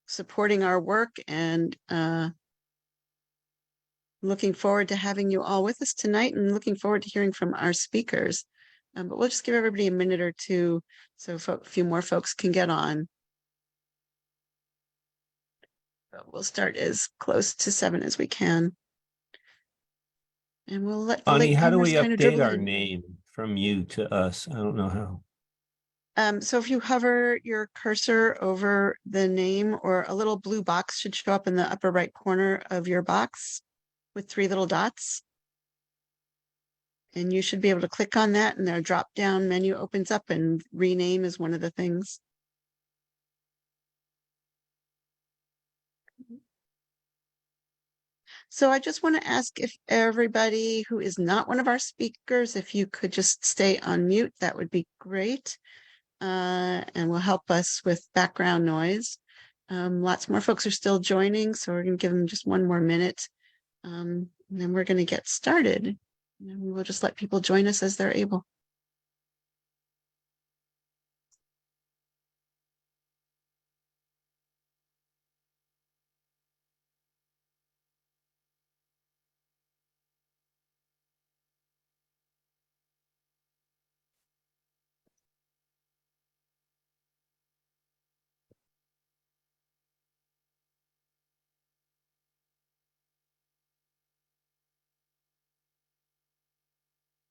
supporting our work, and looking forward to having you all with us tonight, and looking forward to hearing from our speakers. But we'll just give everybody a minute or two so a few more folks can get on. We'll start as close to 7 as we can. And we'll let the Bonnie, how do latecomers we kind of update dribble our in. name from you to us? I don't know how. So if you hover your cursor over the name, or a little blue box should show up in the upper right corner of your box with 3 little dots. And you should be able to click on that, and their drop down menu opens up, and rename is one of the things. So I just want to ask if everybody who is not one of our speakers, if you could just stay on mute, that would be great. And will help us with background noise. Lots more folks are still joining, so we're going to give them just one more minute. And then we're going to get started. And we will just let people join us as they're able.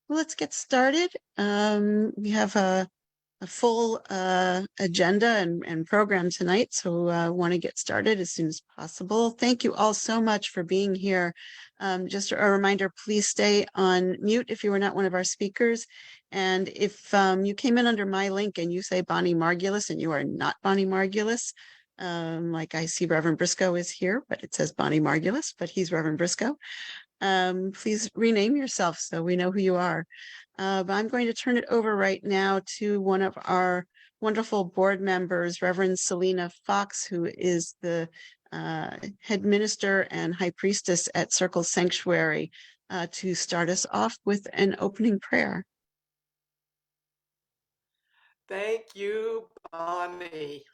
Well, let's get started. We have a full agenda and program tonight, so I want to get started as soon as possible. Thank you all so much for being here. Just a reminder, please stay on mute if you are not one of our speakers. And if you came in under my link and you say Bonnie Margulis and you are not Bonnie Margulis, like I see Reverend Briscoe is here, but it says Bonnie Margulis, but he's Reverend Briscoe. Please rename yourself so we know who you are. But I'm going to turn it over right now to one of our wonderful board members, Reverend Selena Fox, who is the head minister and high priestess at Circle Sanctuary, to start us off with an opening prayer. Thank you, Bonnie.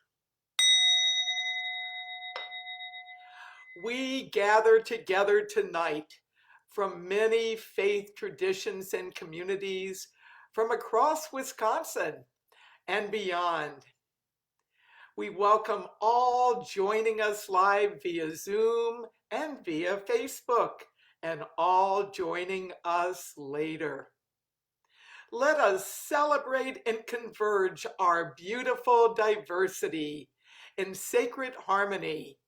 We gather together tonight from many faith traditions and communities from across Wisconsin and beyond. We welcome all joining us live via Zoom and via Facebook, and all joining us later. Let us celebrate and converge our beautiful diversity in sacred harmony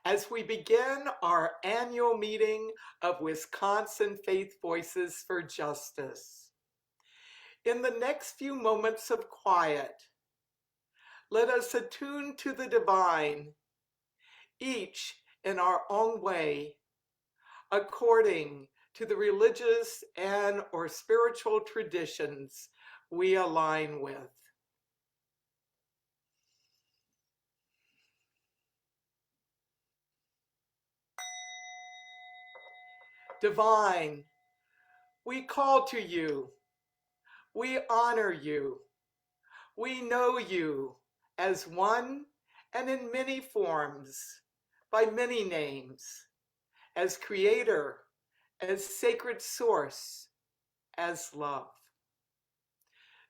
as we begin our annual meeting of Wisconsin Faith Voices for Justice. In the next few moments of quiet, let us attune to the divine, each in our own way, according to the religious and or spiritual traditions we align with. Divine, we call to you, we honor you, we know you as one and in many forms, by many names, as creator, as sacred source, as love.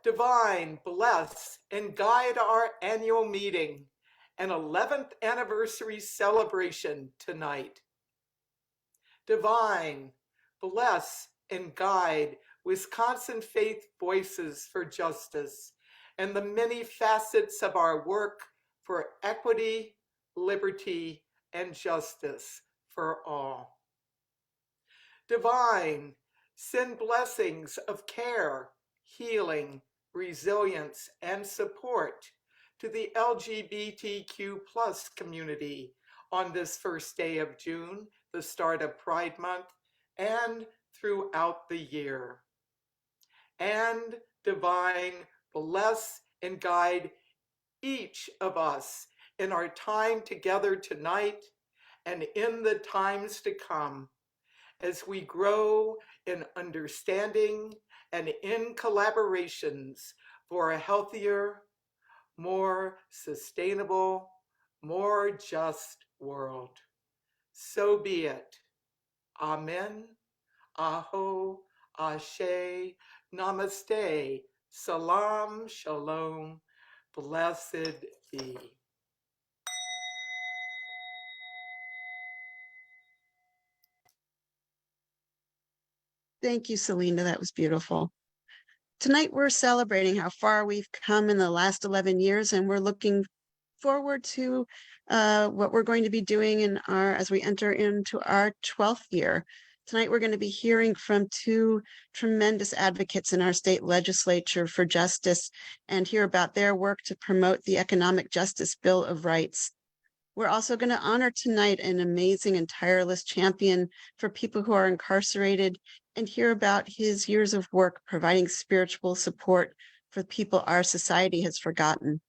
Divine, bless and guide our annual meeting and 11th anniversary celebration tonight. Divine, bless and guide Wisconsin Faith Voices for Justice and the many facets of our work for equity, liberty, and justice for all. Divine, send blessings of care, healing, resilience, and support to the LGBTQ+ community on this first day of June, the start of Pride Month, and throughout the year. And divine, bless and guide each of us in our time together tonight and in the times to come, as we grow in understanding and in collaborations for a healthier, more sustainable, more just world. So be it. Amen. Aho, Ashe, Namaste, Salam, Shalom, blessed be. Thank you, Selena. That was beautiful. Tonight, we're celebrating how far we've come in the last 11 years, and we're looking forward to what we're going to be doing as we enter into our 12th year. Tonight, we're going to be hearing from two tremendous advocates in our state legislature for justice and hear about their work to promote the Economic Justice Bill of Rights. We're also going to honor tonight an amazing and tireless champion for people who are incarcerated and hear about his years of work providing spiritual support for people our society has forgotten.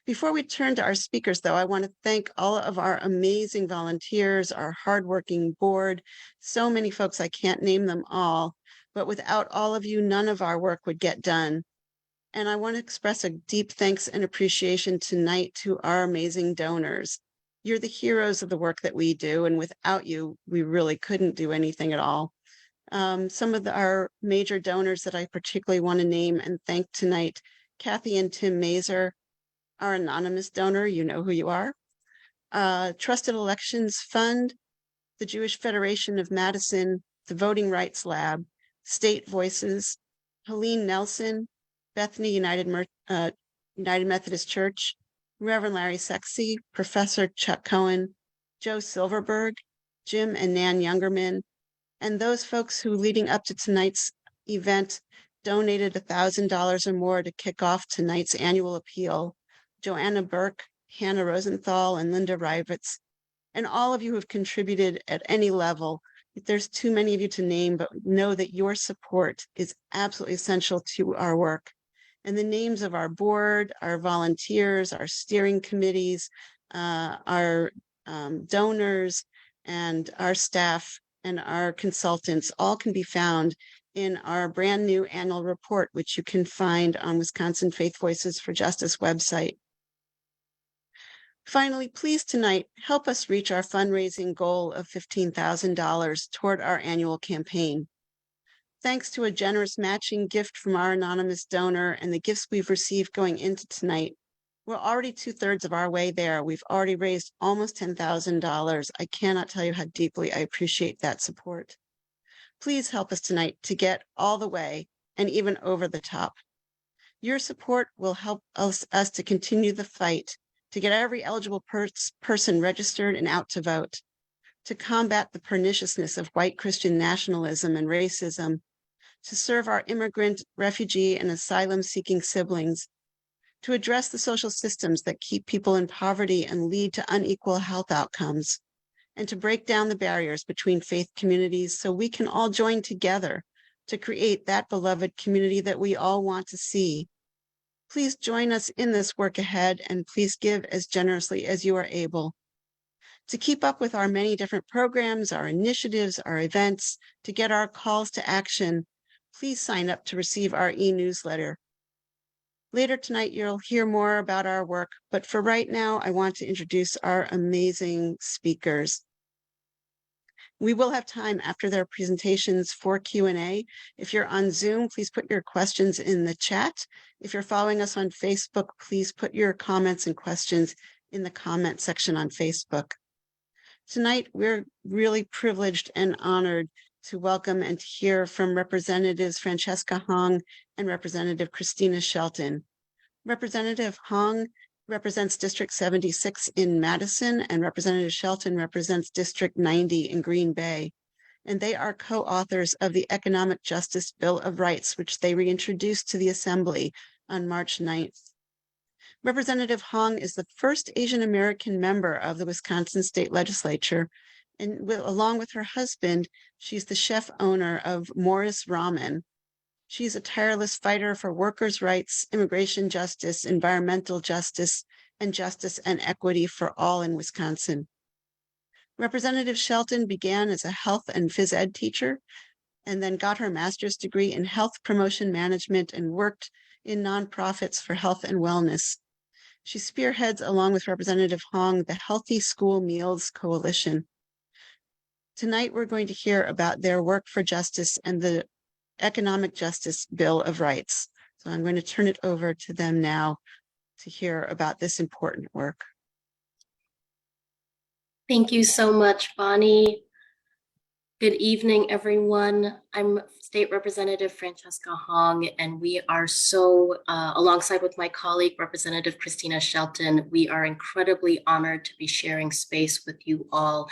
Before we turn to our speakers, though, I want to thank all of our amazing volunteers, our hardworking board, so many folks, I can't name them all, but without all of you, none of our work would get done. And I want to express a deep thanks and appreciation tonight to our amazing donors. You're the heroes of the work that we do, and without you, we really couldn't do anything at all. Some of our major donors that I particularly want to name and thank tonight, Kathy and Tim Mazer, our anonymous donor, you know who you are, Trusted Elections Fund, the Jewish Federation of Madison, the Voting Rights Lab, State Voices, Helene Nelson, Bethany United Methodist Church, Reverend Larry Sexy, Professor Chuck Cohen, Joe Silverberg, Jim and Nan Youngerman, and those folks who, leading up to tonight's event, donated $1,000 or more to kick off tonight's annual appeal. Joanna Burke, Hannah Rosenthal, and Linda Rivitz, and all of you who have contributed at any level. There's too many of you to name, but know that your support is absolutely essential to our work. And the names of our board, our volunteers, our steering committees, our donors, and our staff and our consultants all can be found in our brand new annual report, which you can find on Wisconsin Faith Voices for Justice website. Finally, please tonight help us reach our fundraising goal of $15,000 toward our annual campaign. Thanks to a generous matching gift from our anonymous donor and the gifts we've received going into tonight, we're already 2/3 of our way there. We've already raised almost $10,000. I cannot tell you how deeply I appreciate that support. Please help us tonight to get all the way and even over the top. Your support will help us to continue the fight, to get every eligible person registered and out to vote, to combat the perniciousness of white Christian nationalism and racism, to serve our immigrant, refugee, and asylum-seeking siblings, to address the social systems that keep people in poverty and lead to unequal health outcomes, and to break down the barriers between faith communities so we can all join together to create that beloved community that we all want to see. Please join us in this work ahead, and please give as generously as you are able. To keep up with our many different programs, our initiatives, our events, to get our calls to action, please sign up to receive our e-newsletter. Later tonight, you'll hear more about our work, but for right now, I want to introduce our amazing speakers. We will have time after their presentations for Q&A. If you're on Zoom, please put your questions in the chat. If you're following us on Facebook, please put your comments and questions in the comment section on Facebook. Tonight, we're really privileged and honored to welcome and to hear from Representatives Francesca Hong and Representative Christina Shelton. Representative Hong represents District 76 in Madison, and Representative Shelton represents District 90 in Green Bay. And they are co-authors of the Economic Justice Bill of Rights, which they reintroduced to the Assembly on March 9th. Representative Hong is the first Asian American member of the Wisconsin State Legislature, and along with her husband, she's the chef owner of Morris Ramen. She's a tireless fighter for workers' rights, immigration justice, environmental justice, and justice and equity for all in Wisconsin. Representative Shelton began as a health and phys ed teacher and then got her master's degree in health promotion management and worked in nonprofits for health and wellness. She spearheads, along with Representative Hong, the Healthy School Meals Coalition. Tonight, we're going to hear about their work for justice and the Economic Justice Bill of Rights. So I'm going to turn it over to them now to hear about this important work. Thank you so much, Bonnie. Good evening, everyone. I'm State Representative Francesca Hong, and we are so, alongside with my colleague, Representative Christina Shelton, we are incredibly honored to be sharing space with you all.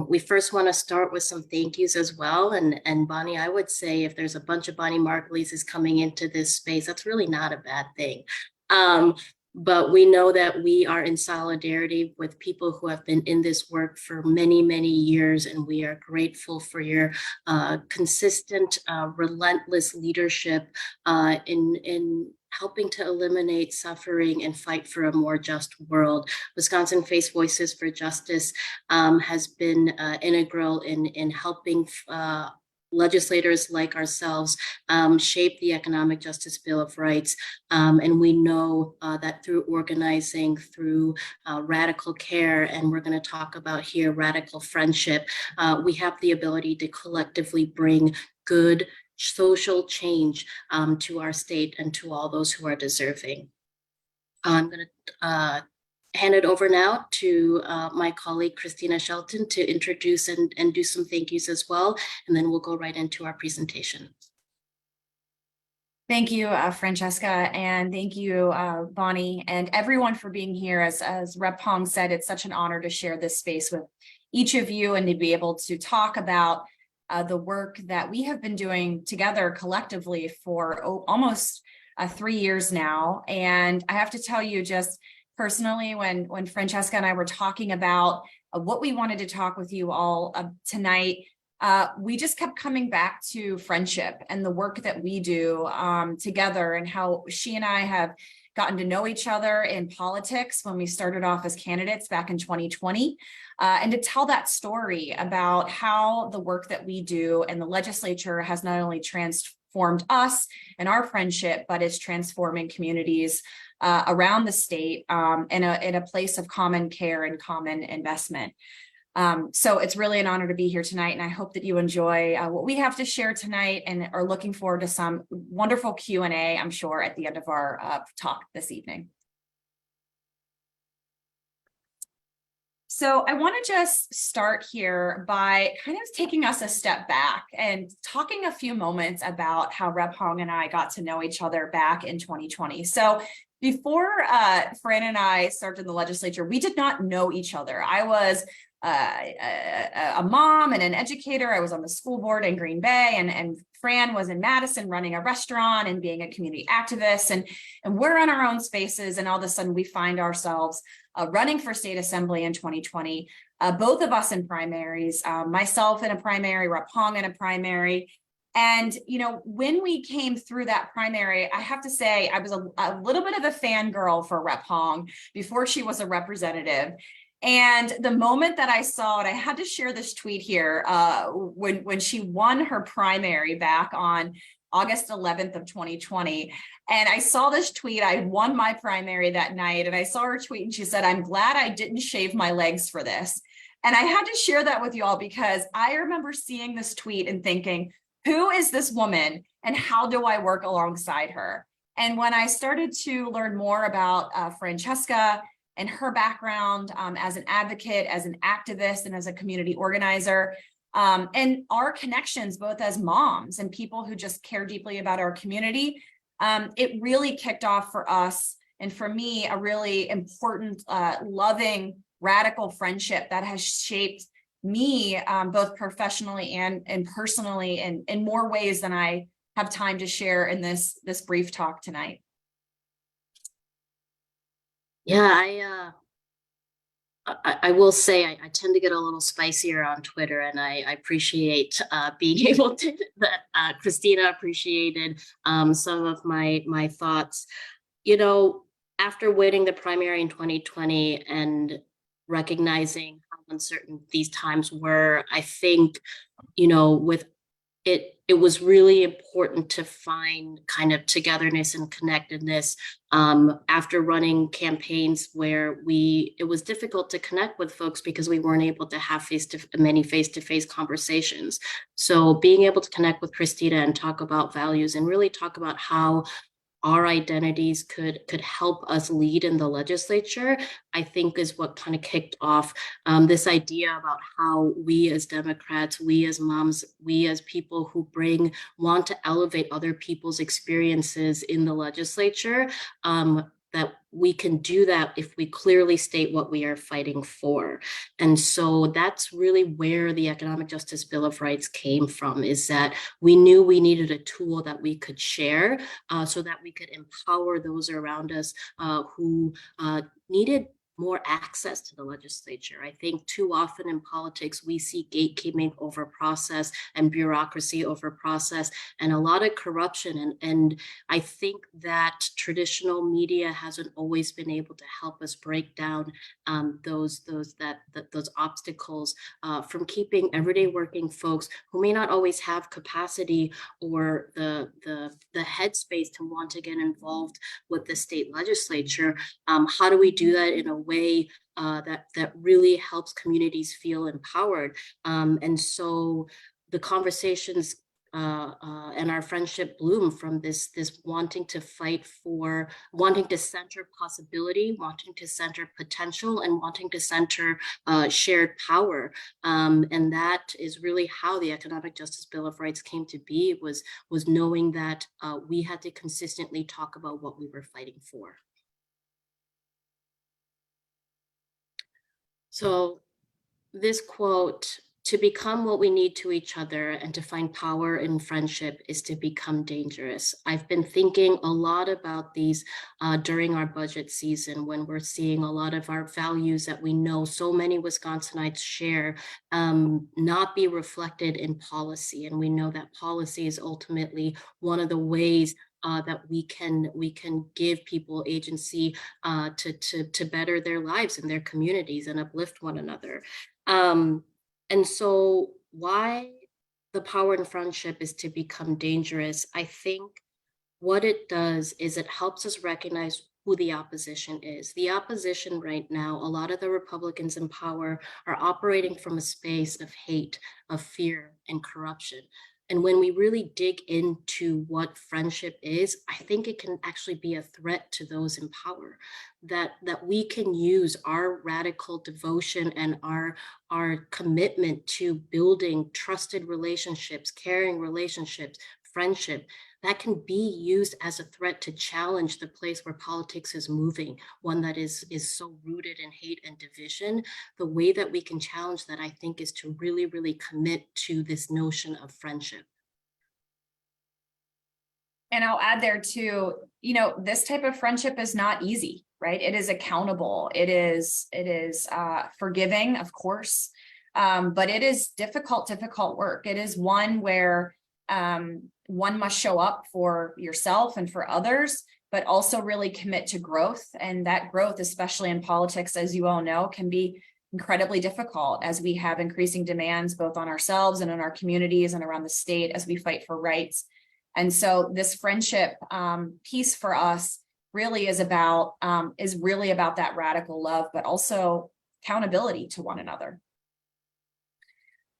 We first want to start with some thank yous as well. And Bonnie, I would say if there's a bunch of Bonnie Margulies coming into this space, that's really not a bad thing. But we know that we are in solidarity with people who have been in this work for many, many years, and we are grateful for your consistent, relentless leadership in helping to eliminate suffering and fight for a more just world. Wisconsin Face Voices for Justice has been integral in helping legislators like ourselves shape the Economic Justice Bill of Rights. And we know that through organizing, through radical care, and we're going to talk about here radical friendship, we have the ability to collectively bring good social change to our state and to all those who are deserving. I'm going to hand it over now to my colleague, Christina Shelton, to introduce and do some thank yous as well. And then we'll go right into our presentation. Thank you, Francesca, and thank you, Bonnie, and everyone for being here. As Rep. Hong said, it's such an honor to share this space with each of you and to be able to talk about the work that we have been doing together collectively for almost 3 years now. And I have to tell you, just personally, when Francesca and I were talking about what we wanted to talk with you all tonight, we just kept coming back to friendship and the work that we do together, and how she and I have gotten to know each other in politics when we started off as candidates back in 2020, and to tell that story about how the work that we do and the legislature has not only transformed us and our friendship, but is transforming communities around the state in a place of common care and common investment. So it's really an honor to be here tonight, and I hope that you enjoy what we have to share tonight and are looking forward to some wonderful Q&A, I'm sure, at the end of our talk this evening. So I want to just start here by kind of taking us a step back and talking a few moments about how Rep. Hong and I got to know each other back in 2020. So before Fran and I served in the legislature, we did not know each other. I was a mom and an educator. I was on the school board in Green Bay, and Fran was in Madison running a restaurant and being a community activist. And we're in our own spaces, and all of a sudden we find ourselves running for state assembly in 2020, both of us in primaries, myself in a primary, Rep. Hong in a primary. And, you know, when we came through that primary, I have to say I was a little bit of a fangirl for Rep. Hong before she was a representative. And the moment that I saw it, I had to share this tweet here when she won her primary back on August 11th of 2020. And I saw this tweet. I won my primary that night, and I saw her tweet, and she said, "I'm glad I didn't shave my legs for this." And I had to share that with you all because I remember seeing this tweet and thinking, who is this woman and how do I work alongside her? And when I started to learn more about Francesca and her background as an advocate, as an activist, and as a community organizer, and our connections both as moms and people who just care deeply about our community, it really kicked off for us and for me a really important, loving, radical friendship that has shaped me both professionally and personally in more ways than I have time to share in this brief talk tonight. Yeah, I will say I tend to get a little spicier on Twitter, and I appreciate being able to that Christina appreciated some of my thoughts. You know, after winning the primary in 2020 and recognizing how uncertain these times were, I think, you know, with it it was really important to find kind of togetherness and connectedness after running campaigns where it was difficult to connect with folks because we weren't able to have many face-to-face conversations. So being able to connect with Christina and talk about values and really talk about how our identities could help us lead in the legislature, I think is what kind of kicked off this idea about how we as Democrats, we as moms, we as people who want to elevate other people's experiences in the legislature, that we can do that if we clearly state what we are fighting for. And so that's really where the Economic Justice Bill of Rights came from, is that we knew we needed a tool that we could share so that we could empower those around us who needed more access to the legislature. I think too often in politics, we see gatekeeping over process and bureaucracy over process and a lot of corruption. And I think that traditional media hasn't always been able to help us break down those obstacles from keeping everyday working folks who may not always have capacity or the headspace to want to get involved with the state legislature. How do we do that in a way that really helps communities feel empowered? And so the conversations and our friendship bloom from this wanting to fight for, wanting to center possibility, wanting to center potential, and wanting to center shared power. And that is really how the Economic Justice Bill of Rights came to be, was knowing that we had to consistently talk about what we were fighting for. So this quote, "To become what we need to each other and to find power in friendship is to become dangerous." I've been thinking a lot about these during our budget season, when we're seeing a lot of our values that we know so many Wisconsinites share not be reflected in policy. And we know that policy is ultimately one of the ways that we can give people agency to better their lives and their communities and uplift one another. And so why the power in friendship is to become dangerous, I think what it does is it helps us recognize who the opposition is. The opposition right now, a lot of the Republicans in power are operating from a space of hate, of fear, and corruption. And when we really dig into what friendship is, I think it can actually be a threat to those in power, that we can use our radical devotion and our commitment to building trusted relationships, caring relationships, friendship, that can be used as a threat to challenge the place where politics is moving, one that is so rooted in hate and division. The way that we can challenge that, I think, is to really, really commit to this notion of friendship. And I'll add there too, this type of friendship is not easy, right? It is accountable. It is forgiving, of course, but it is difficult work. It is one where one must show up for yourself and for others, but also really commit to growth. And that growth, especially in politics, as you all know, can be incredibly difficult as we have increasing demands both on ourselves and in our communities and around the state as we fight for rights. And so this friendship piece for us really is really about that radical love, but also accountability to one another.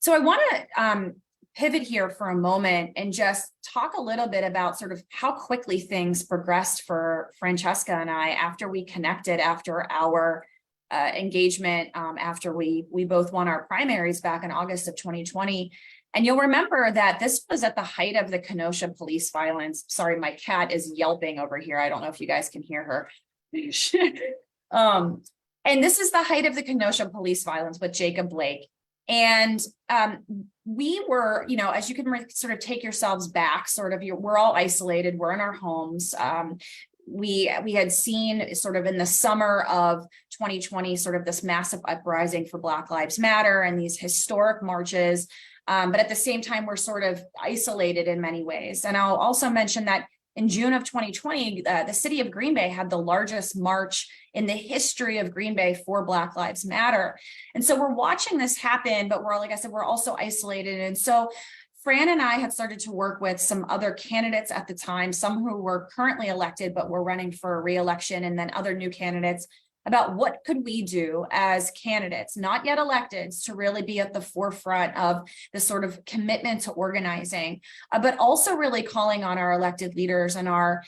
So I want to pivot here for a moment and just talk a little bit about sort of how quickly things progressed for Francesca and I after we connected, after our engagement, after we both won our primaries back in August of 2020. And you'll remember that this was at the height of the Kenosha police violence. Sorry, my cat is yelping over here. I don't know if you guys can hear her. And this is the height of the Kenosha police violence with Jacob Blake. And we were, as you can sort of take yourselves back, we're all isolated, we're in our homes. We had seen sort of in the summer of 2020, sort of this massive uprising for Black Lives Matter and these historic marches. But at the same time, we're sort of isolated in many ways. And I'll also mention that in June of 2020, the city of Green Bay had the largest march in the history of Green Bay for Black Lives Matter. And so we're watching this happen, but we're, like I said, we're also isolated. And so Fran and I had started to work with some other candidates at the time, some who were currently elected but were running for re-election, and then other new candidates, about what could we do as candidates, not yet electeds, to really be at the forefront of this sort of commitment to organizing, but also really calling on our elected leaders and our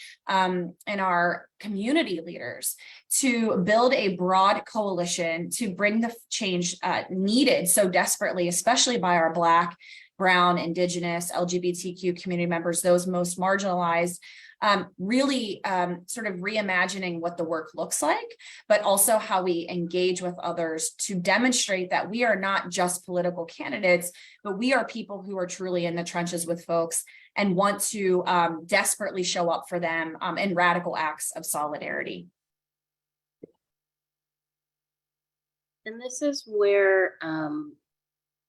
community leaders to build a broad coalition to bring the change needed so desperately, especially by our Black, Brown, Indigenous, LGBTQ community members, those most marginalized, really sort of reimagining what the work looks like, but also how we engage with others to demonstrate that we are not just political candidates, but we are people who are truly in the trenches with folks and want to desperately show up for them in radical acts of solidarity. And this is where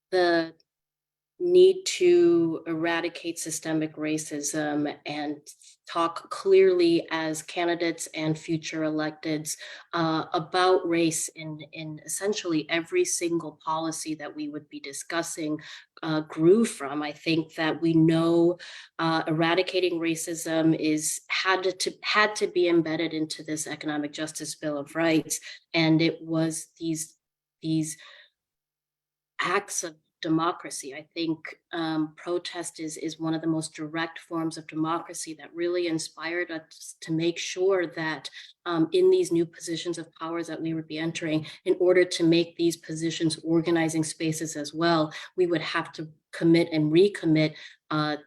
the need to eradicate systemic racism and talk clearly as candidates and future electeds about race in essentially every single policy that we would be discussing grew from. I think that we know eradicating racism had to be embedded into this Economic Justice Bill of Rights, and it was these acts of democracy. I think protest is one of the most direct forms of democracy that really inspired us to make sure that in these new positions of powers that we would be entering, in order to make these positions organizing spaces as well, we would have to commit and recommit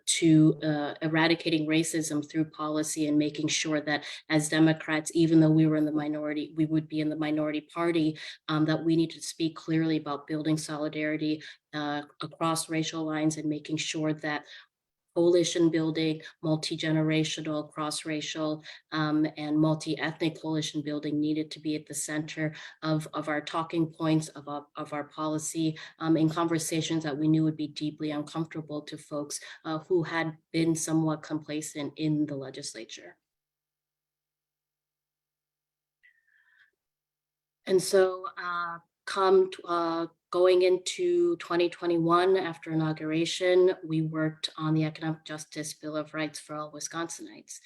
to eradicating racism through policy and making sure that as Democrats, even though we were in the minority, we would be in the minority party, that we need to speak clearly about building solidarity across racial lines and making sure that coalition building, multi-generational, cross-racial, and multi-ethnic coalition building needed to be at the center of our talking points, of our policy, in conversations that we knew would be deeply uncomfortable to folks who had been somewhat complacent in the legislature. And so going into 2021, after inauguration, we worked on the Economic Justice Bill of Rights for all Wisconsinites.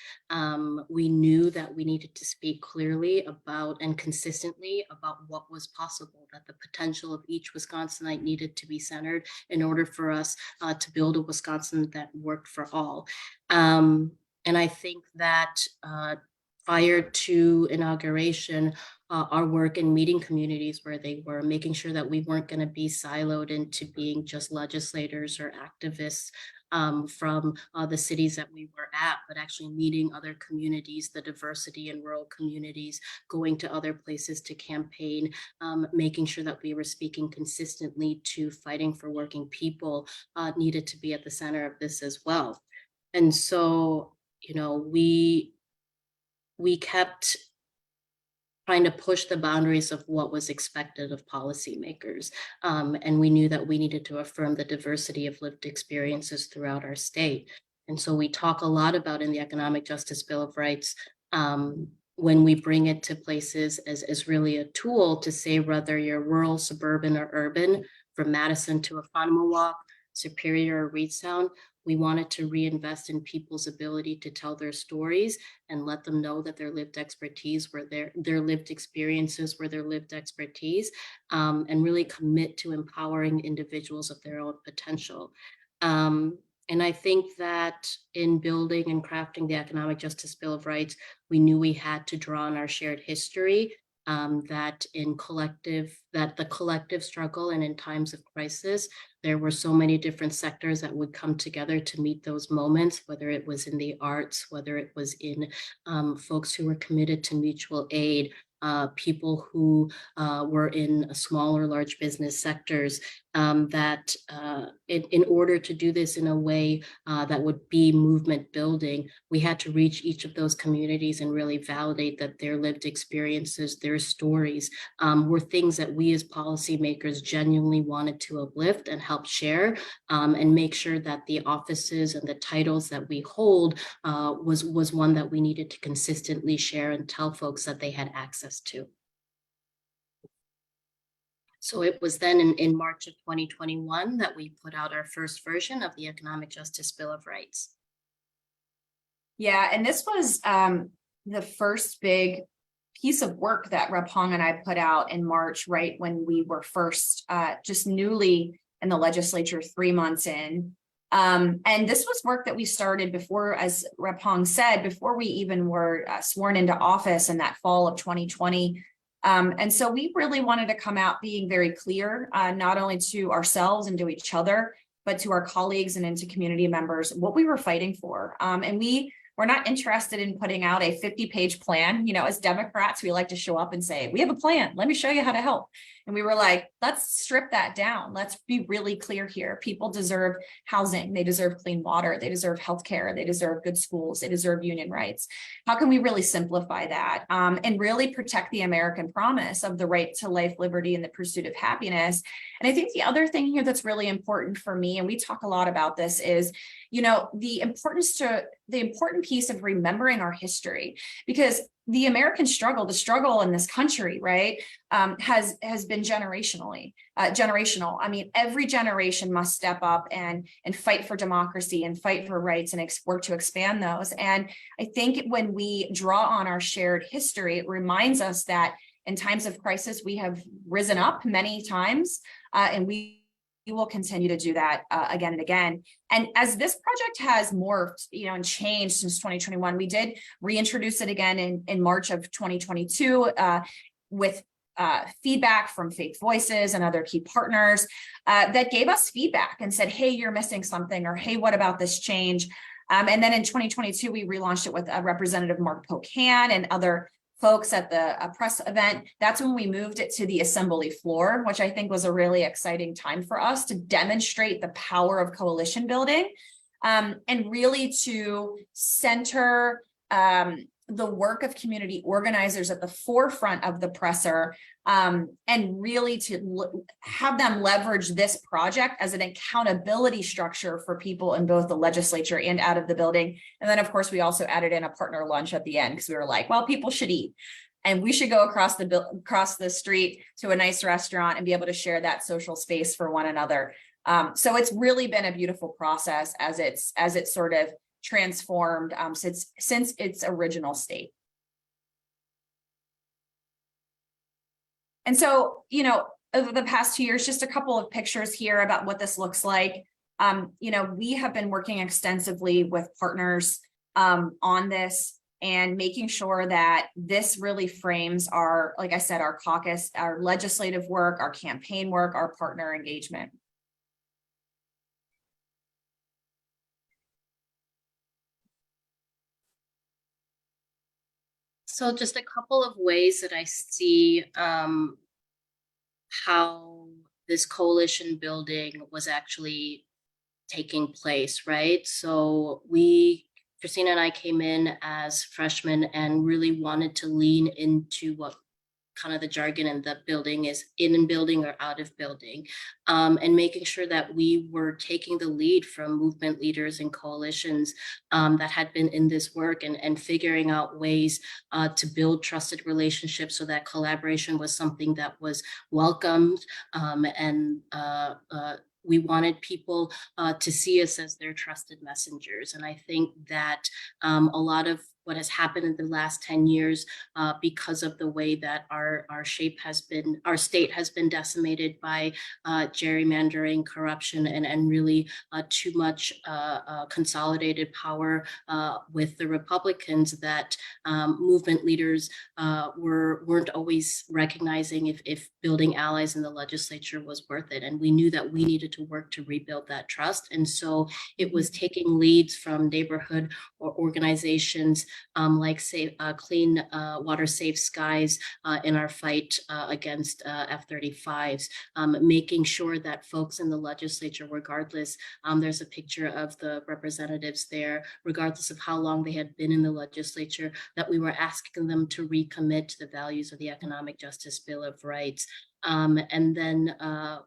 We knew that we needed to speak clearly about and consistently about what was possible, that the potential of each Wisconsinite needed to be centered in order for us to build a Wisconsin that worked for all. And I think that prior to inauguration, our work in meeting communities where they were, making sure that we weren't going to be siloed into being just legislators or activists from the cities that we were at, but actually meeting other communities, the diversity in rural communities, going to other places to campaign, making sure that we were speaking consistently to fighting for working people needed to be at the center of this as well. And so, you know, we kept trying to push the boundaries of what was expected of policymakers. And we knew that we needed to affirm the diversity of lived experiences throughout our state. And so we talk a lot about in the Economic Justice Bill of Rights, when we bring it to places as really a tool to say whether you're rural, suburban, or urban, from Madison to Oconomowoc, Superior, or Reedstown, we wanted to reinvest in people's ability to tell their stories and let them know that their lived expertise were their lived experiences were their lived expertise, and really commit to empowering individuals of their own potential. And I think that in building and crafting the Economic Justice Bill of Rights, we knew we had to draw on our shared history, that the collective struggle and in times of crisis, there were so many different sectors that would come together to meet those moments, whether it was in the arts, whether it was in folks who were committed to mutual aid, people who were in small or large business sectors, that in order to do this in a way that would be movement building, we had to reach each of those communities and really validate that their lived experiences, their stories, were things that we as policymakers genuinely wanted to uplift and help share, and make sure that the offices and the titles that we hold was one that we needed to consistently share and tell folks that they had access to. So it was then in March of 2021 that we put out our first version of the Economic Justice Bill of Rights. Yeah, and this was the first big piece of work that Rep. Hong and I put out in March, right when we were first just newly in the legislature, 3 months in. And this was work that we started before, as Rep. Hong said, before we even were sworn into office in that fall of 2020. And so we really wanted to come out being very clear, not only to ourselves and to each other, but to our colleagues and into community members, what we were fighting for. And we're not interested in putting out a 50-page plan. You know, as Democrats, we like to show up and say, we have a plan. Let me show you how to help. And we were like, let's strip that down. Let's be really clear here. People deserve housing. They deserve clean water. They deserve healthcare. They deserve good schools. They deserve union rights. How can we really simplify that and really protect the American promise of the right to life, liberty, and the pursuit of happiness? And I think the other thing here that's really important for me, and we talk a lot about this, is, you know, the important piece of remembering our history, because the American struggle, the struggle in this country, right, has been generational. I mean, every generation must step up and fight for democracy and fight for rights and work to expand those. And I think when we draw on our shared history, it reminds us that in times of crisis, we have risen up many times, and we will continue to do that again and again. And as this project has morphed, you know, and changed since 2021, we did reintroduce it again in March of 2022 with feedback from Faith Voices and other key partners that gave us feedback and said, hey, you're missing something, or hey, what about this change? And then in 2022, we relaunched it with Representative Mark Pocan and other folks at the press event. That's when we moved it to the assembly floor, which I think was a really exciting time for us to demonstrate the power of coalition building and really to center the work of community organizers at the forefront of the presser, and really to have them leverage this project as an accountability structure for people in both the legislature and out of the building. And then, of course, we also added in a partner lunch at the end, because we were like, well, people should eat, and we should go across the street to a nice restaurant and be able to share that social space for one another. So it's really been a beautiful process as it's sort of transformed since its original state. And so, you know, over the past 2 years, just a couple of pictures here about what this looks like. You know, we have been working extensively with partners on this and making sure that this really frames our, like I said, our caucus, our legislative work, our campaign work, our partner engagement. So just a couple of ways that I see how this coalition building was actually taking place, right? So Christina and I came in as freshmen and really wanted to lean into what kind of the jargon in the building is, in building or out of building, and making sure that we were taking the lead from movement leaders and coalitions that had been in this work, and figuring out ways to build trusted relationships so that collaboration was something that was welcomed, and we wanted people to see us as their trusted messengers. And I think that a lot of what has happened in the last 10 years, because of the way that our state has been decimated by gerrymandering, corruption, and really too much consolidated power with the Republicans, that movement leaders weren't always recognizing if building allies in the legislature was worth it. And we knew that we needed to work to rebuild that trust. And so it was taking leads from neighborhood or organizations like Clean Water Safe Skies in our fight against F-35s, making sure that folks in the legislature, regardless, there's a picture of the representatives there, regardless of how long they had been in the legislature, that we were asking them to recommit to the values of the Economic Justice Bill of Rights. And then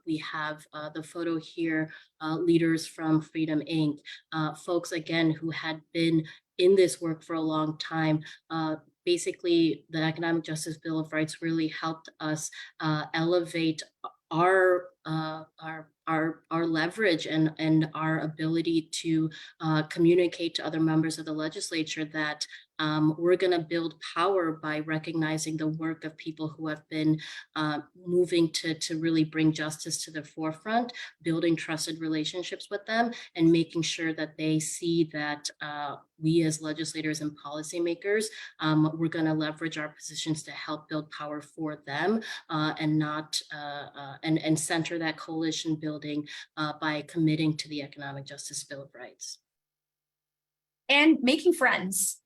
we have the photo here, leaders from Freedom Inc., folks, again, who had been in this work for a long time. Basically, the Economic Justice Bill of Rights really helped us elevate our leverage and our ability to communicate to other members of the legislature that we're going to build power by recognizing the work of people who have been moving to really bring justice to the forefront, building trusted relationships with them, and making sure that they see that we as legislators and policymakers, we're going to leverage our positions to help build power for them and not and center that coalition building by committing to the Economic Justice Bill of Rights. And making friends,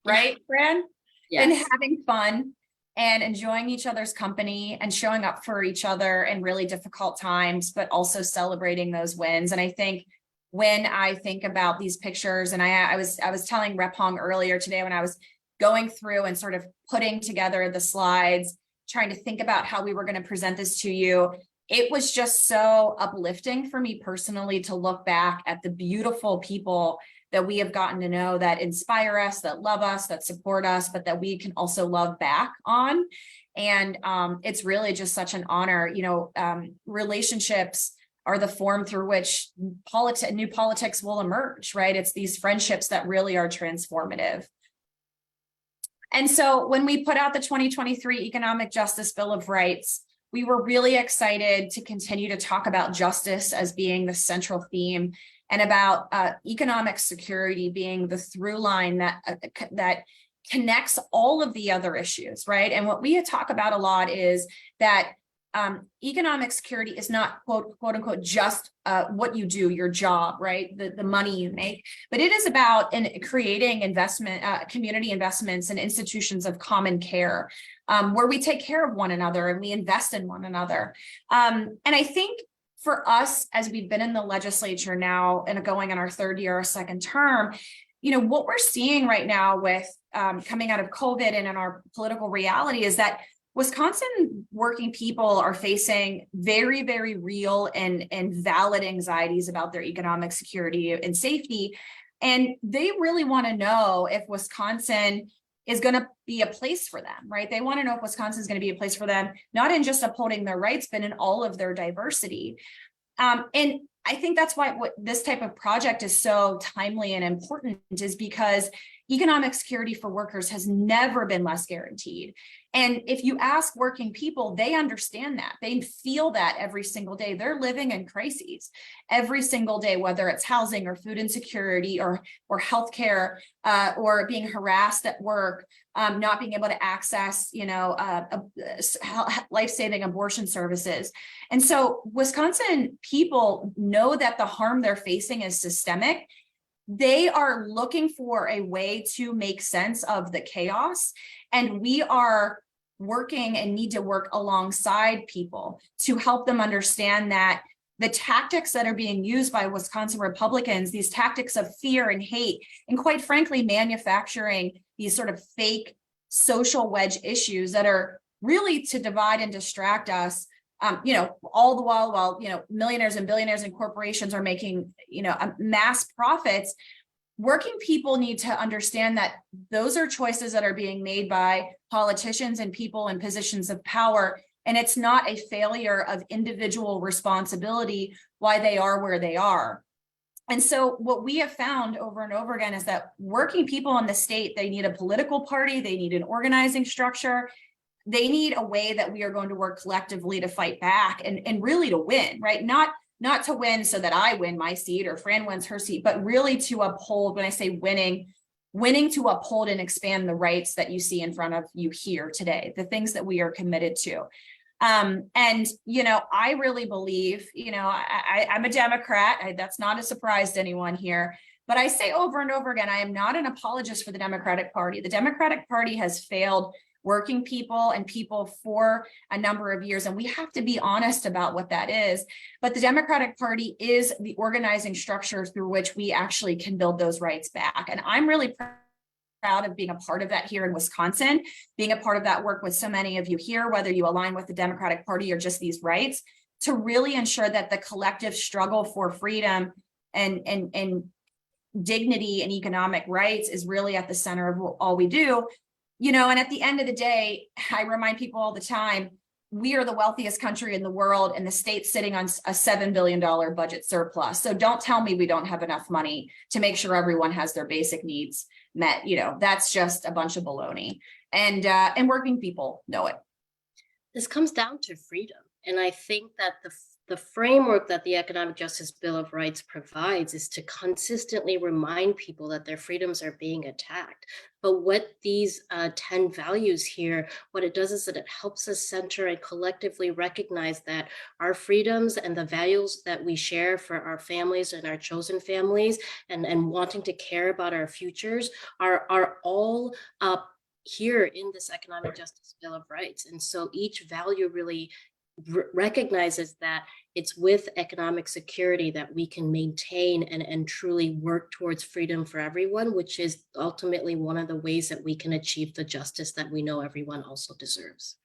right, Fran? Yes. And having fun and enjoying each other's company and showing up for each other in really difficult times, but also celebrating those wins. And I think when I think about these pictures, and I was telling Rep Hong earlier today when I was going through and sort of putting together the slides, trying to think about how we were going to present this to you, it was just so uplifting for me personally to look back at the beautiful people that we have gotten to know, that inspire us, that love us, that support us, but that we can also love back on. And it's really just such an honor. Relationships are the form through which new politics will emerge, right? It's these friendships that really are transformative. And so when we put out the 2023 Economic Justice Bill of Rights, we were really excited to continue to talk about justice as being the central theme, and about economic security being the through line that connects all of the other issues, right? And what we talk about a lot is that economic security is not quote unquote just what you do, your job, right? The money you make, but it is about creating investment, community investments and institutions of common care, where we take care of one another and we invest in one another. And I think for us, as we've been in the legislature now and going on our third year or second term, what we're seeing right now with coming out of COVID and in our political reality is that Wisconsin working people are facing very, very real and valid anxieties about their economic security and safety. And they really want to know if Wisconsin is going to be a place for them, right? They want to know if Wisconsin is going to be a place for them, not in just upholding their rights, but in all of their diversity. And I think that's why what this type of project is so timely and important, is because economic security for workers has never been less guaranteed. And if you ask working people, they understand that. They feel that every single day. They're living in crises every single day, whether it's housing or food insecurity or healthcare, or being harassed at work, not being able to access, life-saving abortion services. And so Wisconsin people know that the harm they're facing is systemic. They are looking for a way to make sense of the chaos. And we are working and need to work alongside people to help them understand that the tactics that are being used by Wisconsin Republicans, these tactics of fear and hate, and quite frankly, manufacturing these sort of fake social wedge issues that are really to divide and distract us, all the while millionaires and billionaires and corporations are making, mass profits. Working people need to understand that those are choices that are being made by politicians and people in positions of power. And it's not a failure of individual responsibility why they are where they are. And so what we have found over and over again is that working people in the state, they need a political party, they need an organizing structure, they need a way that we are going to work collectively to fight back and really to win, right? Not to win so that I win my seat or Fran wins her seat, but really to uphold, when I say winning to uphold and expand the rights that you see in front of you here today, the things that we are committed to. I really believe, I'm a Democrat. That's not a surprise to anyone here, but I say over and over again, I am not an apologist for the Democratic Party. The Democratic Party has failed working people and people for a number of years, and we have to be honest about what that is. But the Democratic Party is the organizing structure through which we actually can build those rights back. And I'm really proud of being a part of that here in Wisconsin, being a part of that work with so many of you here, whether you align with the Democratic Party or just these rights, to really ensure that the collective struggle for freedom and dignity and economic rights is really at the center of all we do. And at the end of the day, I remind people all the time, we are the wealthiest country in the world and the state's sitting on a $7 billion budget surplus. So don't tell me we don't have enough money to make sure everyone has their basic needs met. That's just a bunch of baloney. And working people know it. This comes down to freedom. And I think that the framework that the Economic Justice Bill of Rights provides is to consistently remind people that their freedoms are being attacked. But what these 10 values here, what it does is that it helps us center and collectively recognize that our freedoms and the values that we share for our families and our chosen families and wanting to care about our futures are all here in this Economic Justice Bill of Rights. And so each value really recognizes that it's with economic security that we can maintain and truly work towards freedom for everyone, which is ultimately one of the ways that we can achieve the justice that we know everyone also deserves.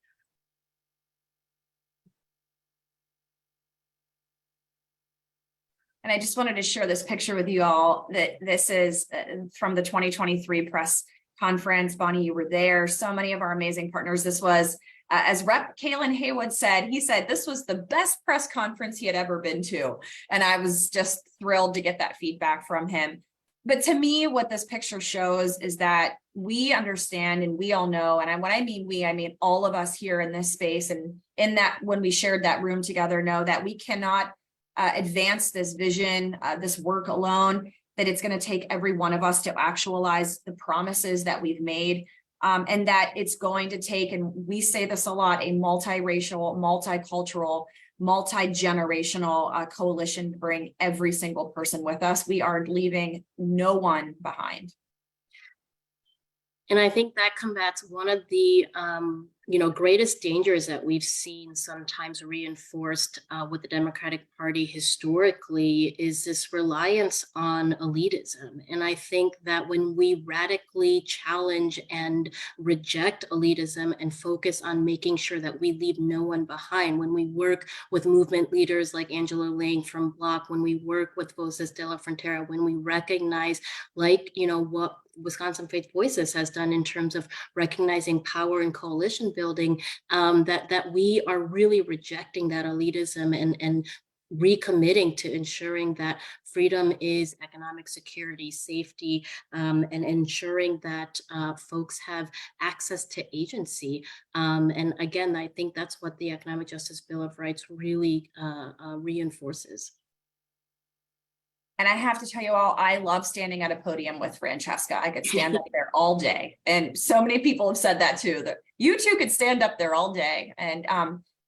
And I just wanted to share this picture with you all, that this is from the 2023 press conference. Bonnie, you were there. So many of our amazing partners. This was, as Rep. Kalen Haywood said, he said this was the best press conference he had ever been to. And I was just thrilled to get that feedback from him. But to me, what this picture shows is that we understand and we all know, and when I mean we, I mean all of us here in this space and in that, when we shared that room together, know that we cannot advance this vision, this work alone, that it's going to take every one of us to actualize the promises that we've made. And that it's going to take, and we say this a lot, a multiracial, multicultural, multi-generational coalition to bring every single person with us. We are leaving no one behind. And I think that combats one of the greatest dangers that we've seen sometimes reinforced with the Democratic Party historically is this reliance on elitism. And I think that when we radically challenge and reject elitism and focus on making sure that we leave no one behind, when we work with movement leaders like Angela Lang from Block, when we work with Voces de la Frontera, when we recognize, like, what Wisconsin Faith Voices has done in terms of recognizing power and coalition building, that we are really rejecting that elitism and recommitting to ensuring that freedom is economic security, safety, and ensuring that folks have access to agency. And again, I think that's what the Economic Justice Bill of Rights really reinforces. And I have to tell you all, I love standing at a podium with Francesca. I could stand up there all day. And so many people have said that too, that you two could stand up there all day. And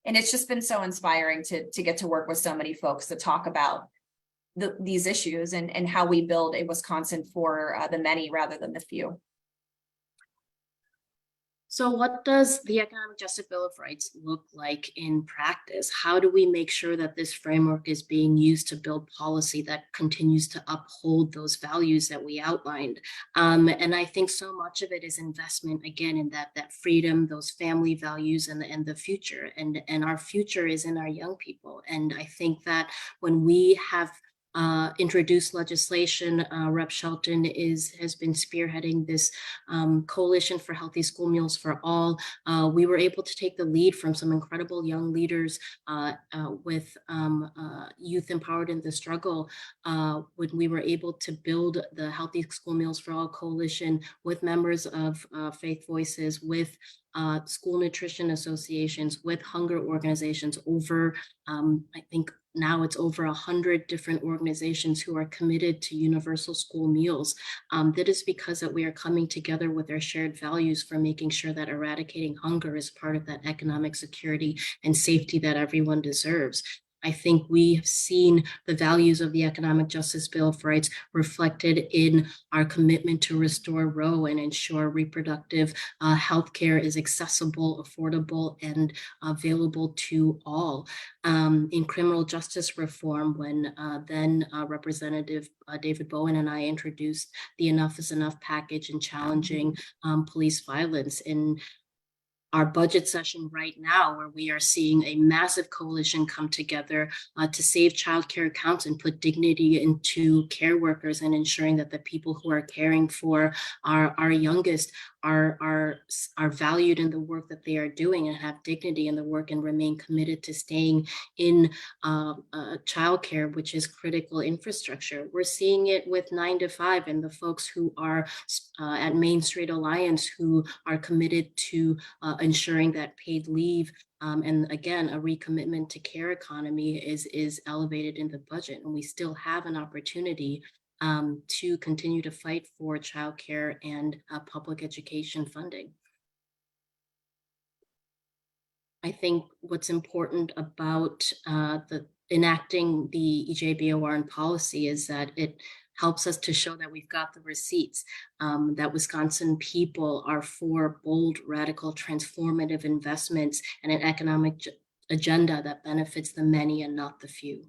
it's just been so inspiring to get to work with so many folks to talk about these issues and how we build a Wisconsin for the many rather than the few. So what does the Economic Justice Bill of Rights look like in practice? How do we make sure that this framework is being used to build policy that continues to uphold those values that we outlined? And I think so much of it is investment, again, in that freedom, those family values, and the future. And our future is in our young people. And I think that when we have introduced legislation. Rep. Shelton has been spearheading this coalition for healthy school meals for all. We were able to take the lead from some incredible young leaders with Youth Empowered in the Struggle when we were able to build the Healthy School Meals for All coalition with members of Faith Voices, with school nutrition associations, with hunger organizations, over, I think now it's over 100 different organizations who are committed to universal school meals. That is because that we are coming together with our shared values for making sure that eradicating hunger is part of that economic security and safety that everyone deserves. I think we have seen the values of the Economic Justice Bill of Rights reflected in our commitment to restore Roe and ensure reproductive health care is accessible, affordable, and available to all. In criminal justice reform, when then Representative David Bowen and I introduced the Enough is Enough package in challenging police violence, in our budget session right now, where we are seeing a massive coalition come together to save childcare accounts and put dignity into care workers and ensuring that the people who are caring for our youngest are valued in the work that they are doing and have dignity in the work and remain committed to staying in childcare, which is critical infrastructure. We're seeing it with 9 to 5 and the folks who are at Main Street Alliance who are committed to ensuring that paid leave and again, a recommitment to care economy is elevated in the budget, and we still have an opportunity to continue to fight for childcare and public education funding. I think what's important about the enacting the EJBOR and policy is that it helps us to show that we've got the receipts, that Wisconsin people are for bold, radical, transformative investments and an economic agenda that benefits the many and not the few.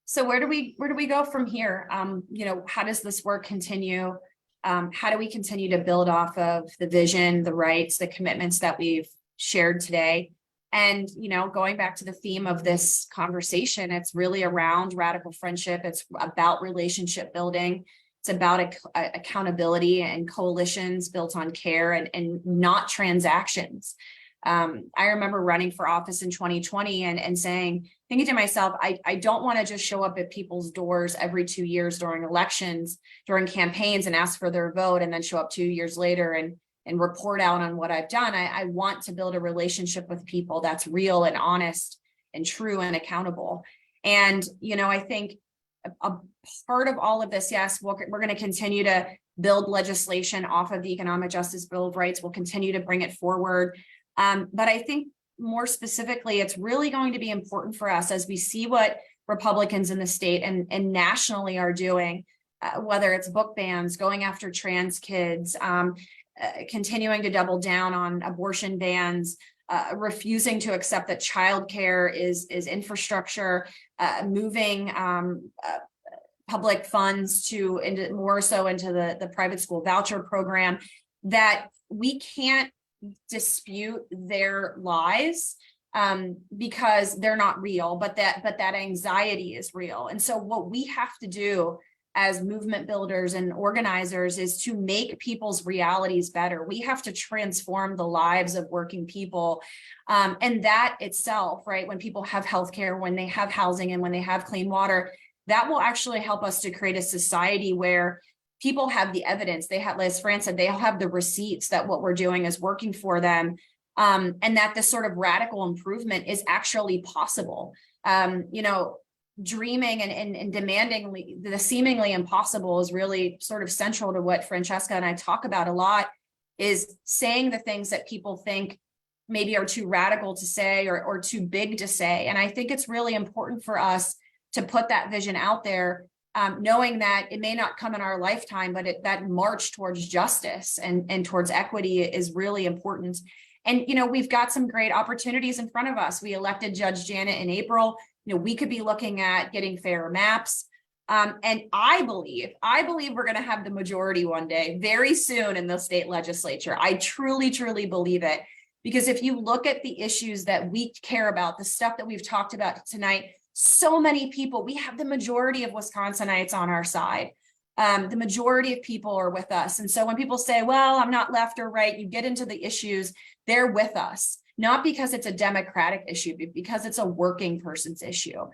So where do we go from here? How does this work continue? How do we continue to build off of the vision, the rights, the commitments that we've shared today? And, going back to the theme of this conversation, it's really around radical friendship. It's about relationship building. It's about accountability and coalitions built on care and not transactions. I remember running for office in 2020 and thinking to myself, I don't want to just show up at people's doors every 2 years during elections, during campaigns and ask for their vote and then show up 2 years later and report out on what I've done. I want to build a relationship with people that's real and honest and true and accountable. And, I think a part of all of this, yes, we're going to continue to build legislation off of the Economic Justice Bill of Rights. We'll continue to bring it forward. But I think more specifically, it's really going to be important for us as we see what Republicans in the state and nationally are doing, whether it's book bans, going after trans kids, continuing to double down on abortion bans, refusing to accept that childcare is infrastructure, moving public funds more so into the private school voucher program, that we can't dispute their lies because they're not real, but that anxiety is real. And so what we have to do as movement builders and organizers is to make people's realities better. We have to transform the lives of working people. And that itself, right, when people have healthcare, when they have housing, and when they have clean water, that will actually help us to create a society where people have the evidence. They have, as Fran said, they have the receipts that what we're doing is working for them. And that this sort of radical improvement is actually possible. Dreaming and demanding the seemingly impossible is really sort of central to what Francesca and I talk about a lot, is saying the things that people think maybe are too radical to say or too big to say. And I think it's really important for us to put that vision out there, knowing that it may not come in our lifetime, but that march towards justice and towards equity is really important. And, we've got some great opportunities in front of us. We elected Judge Janet in April. We could be looking at getting fairer maps. And I believe we're going to have the majority one day, very soon in the state legislature. I truly, truly believe it. Because if you look at the issues that we care about, the stuff that we've talked about tonight, so many people, we have the majority of Wisconsinites on our side. The majority of people are with us. And so when people say, well, I'm not left or right, you get into the issues, they're with us. Not because it's a Democratic issue, but because it's a working person's issue.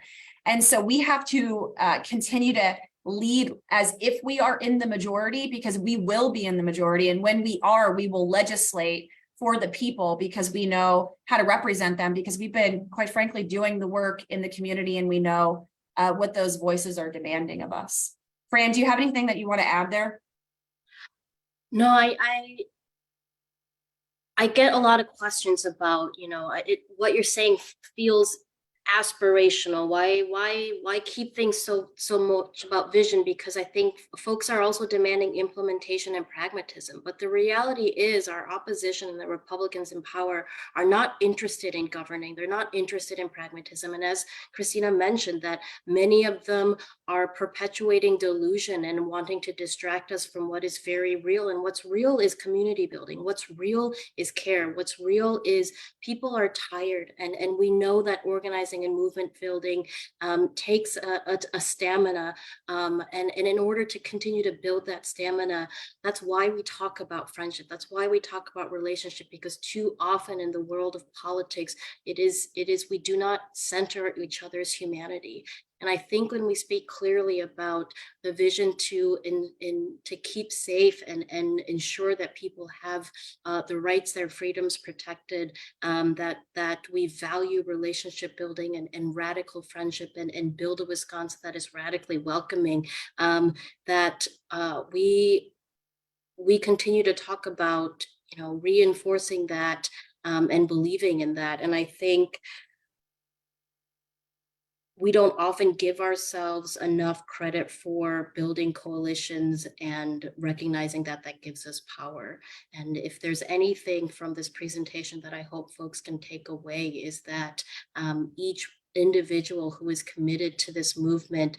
And so we have to continue to lead as if we are in the majority, because we will be in the majority. And when we are, we will legislate for the people because we know how to represent them, because we've been, quite frankly, doing the work in the community and we know what those voices are demanding of us. Fran, do you have anything that you want to add there? No, I get a lot of questions about, what you're saying feels aspirational. Why keep things so much about vision? Because I think folks are also demanding implementation and pragmatism. But the reality is our opposition and the Republicans in power are not interested in governing. They're not interested in pragmatism. And as Christina mentioned, that many of them are perpetuating delusion and wanting to distract us from what is very real. And what's real is community building. What's real is care. What's real is people are tired. And we know that organizing organizing and movement building takes a stamina. And in order to continue to build that stamina, that's why we talk about friendship. That's why we talk about relationship, because too often in the world of politics, it is we do not center each other's humanity. And I think when we speak clearly about the vision to keep safe and ensure that people have the rights, their freedoms protected, that we value relationship building and radical friendship and build a Wisconsin that is radically welcoming, that we continue to talk about, reinforcing that and believing in that. And I think we don't often give ourselves enough credit for building coalitions and recognizing that that gives us power. And if there's anything from this presentation that I hope folks can take away, is that each individual who is committed to this movement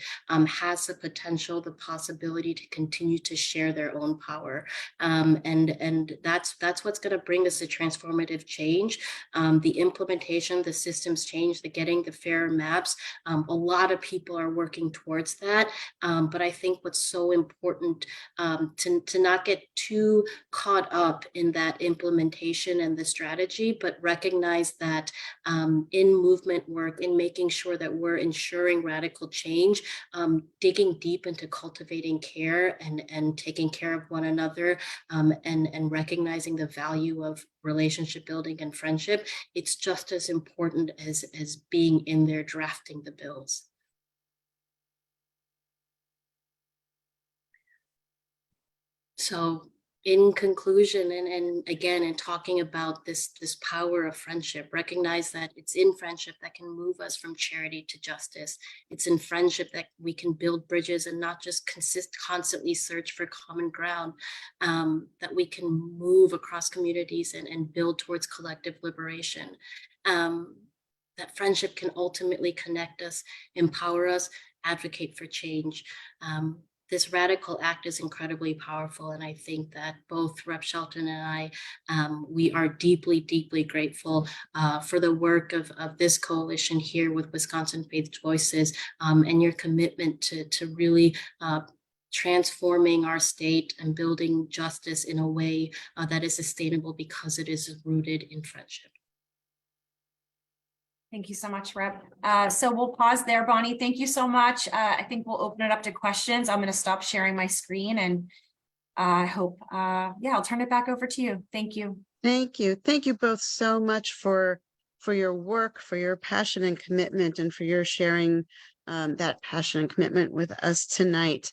has the potential, the possibility to continue to share their own power. And that's what's going to bring us a transformative change. The implementation, the systems change, the getting the fair maps. A lot of people are working towards that. But I think what's so important to not get too caught up in that implementation and the strategy, but recognize that in movement work, in making sure that we're ensuring radical change, digging deep into cultivating care and taking care of one another, and recognizing the value of relationship building and friendship, it's just as important as being in there drafting the bills. So in conclusion, and again, in talking about this power of friendship, recognize that it's in friendship that can move us from charity to justice. It's in friendship that we can build bridges and not just constantly search for common ground, that we can move across communities and build towards collective liberation. That friendship can ultimately connect us, empower us, advocate for change. This radical act is incredibly powerful. And I think that both Rep. Shelton and I, we are deeply, deeply grateful for the work of this coalition here with Wisconsin Faith Voices, and your commitment to really transforming our state and building justice in a way that is sustainable because it is rooted in friendship. Thank you so much, Rep. So we'll pause there, Bonnie. Thank you so much. I think we'll open it up to questions. I'm going to stop sharing my screen, and I hope, I'll turn it back over to you. Thank you. Thank you. Thank you both so much for your work, for your passion and commitment, and for your sharing that passion and commitment with us tonight.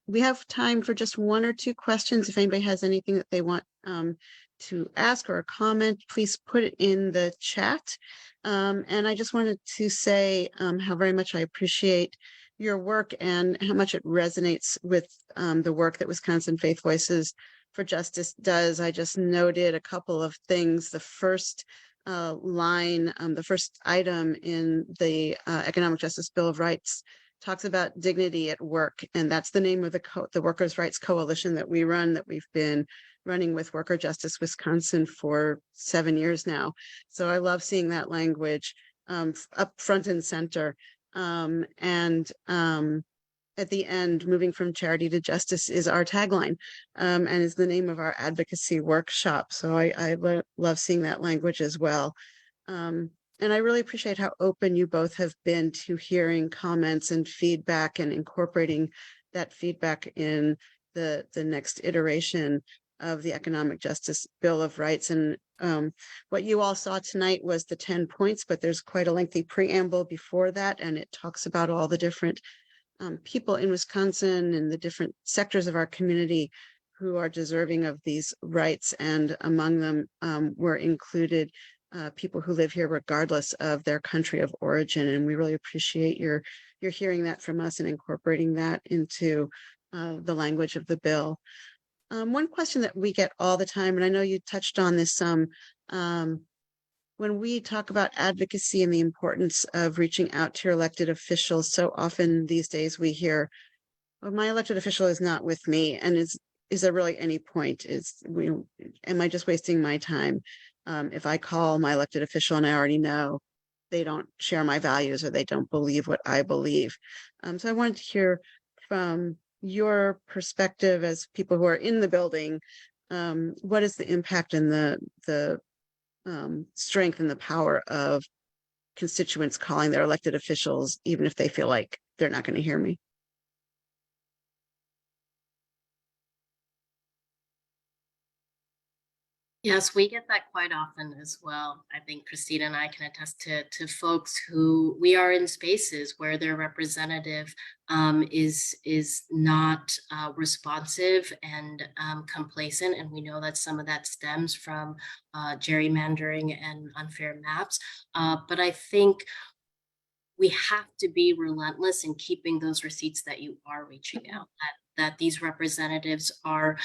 We have time for just one or two questions. If anybody has anything that they want to ask or a comment, please put it in the chat. And I just wanted to say how very much I appreciate your work and how much it resonates with the work that Wisconsin Faith Voices for Justice does. I just noted a couple of things. The first line, the first item in the Economic Justice Bill of Rights talks about dignity at work, and that's the name of the Workers' Rights Coalition that we run, that we've been running with Worker Justice Wisconsin for 7 years now. So I love seeing that language up front and center. At the end, moving from charity to justice is our tagline, and is the name of our advocacy workshop. So I love seeing that language as well. And I really appreciate how open you both have been to hearing comments and feedback and incorporating that feedback in the next iteration of the Economic Justice Bill of Rights. And what you all saw tonight was the 10 points, but there's quite a lengthy preamble before that, and it talks about all the different people in Wisconsin and the different sectors of our community who are deserving of these rights. And among them were included people who live here regardless of their country of origin. And we really appreciate your hearing that from us and incorporating that into the language of the bill. One question that we get all the time, and I know you touched on this some, when we talk about advocacy and the importance of reaching out to your elected officials, so often these days we hear, well, my elected official is not with me. And is there really any point? Am I just wasting my time if I call my elected official and I already know they don't share my values or they don't believe what I believe. So I wanted to hear from your perspective as people who are in the building, what is the impact and the strength and the power of constituents calling their elected officials, even if they feel like they're not going to hear me? Yes, we get that quite often as well. I think Christina and I can attest to folks who we are in spaces where their representative is not responsive and complacent, and we know that some of that stems from gerrymandering and unfair maps. But I think we have to be relentless in keeping those receipts that you are reaching out, that these representatives are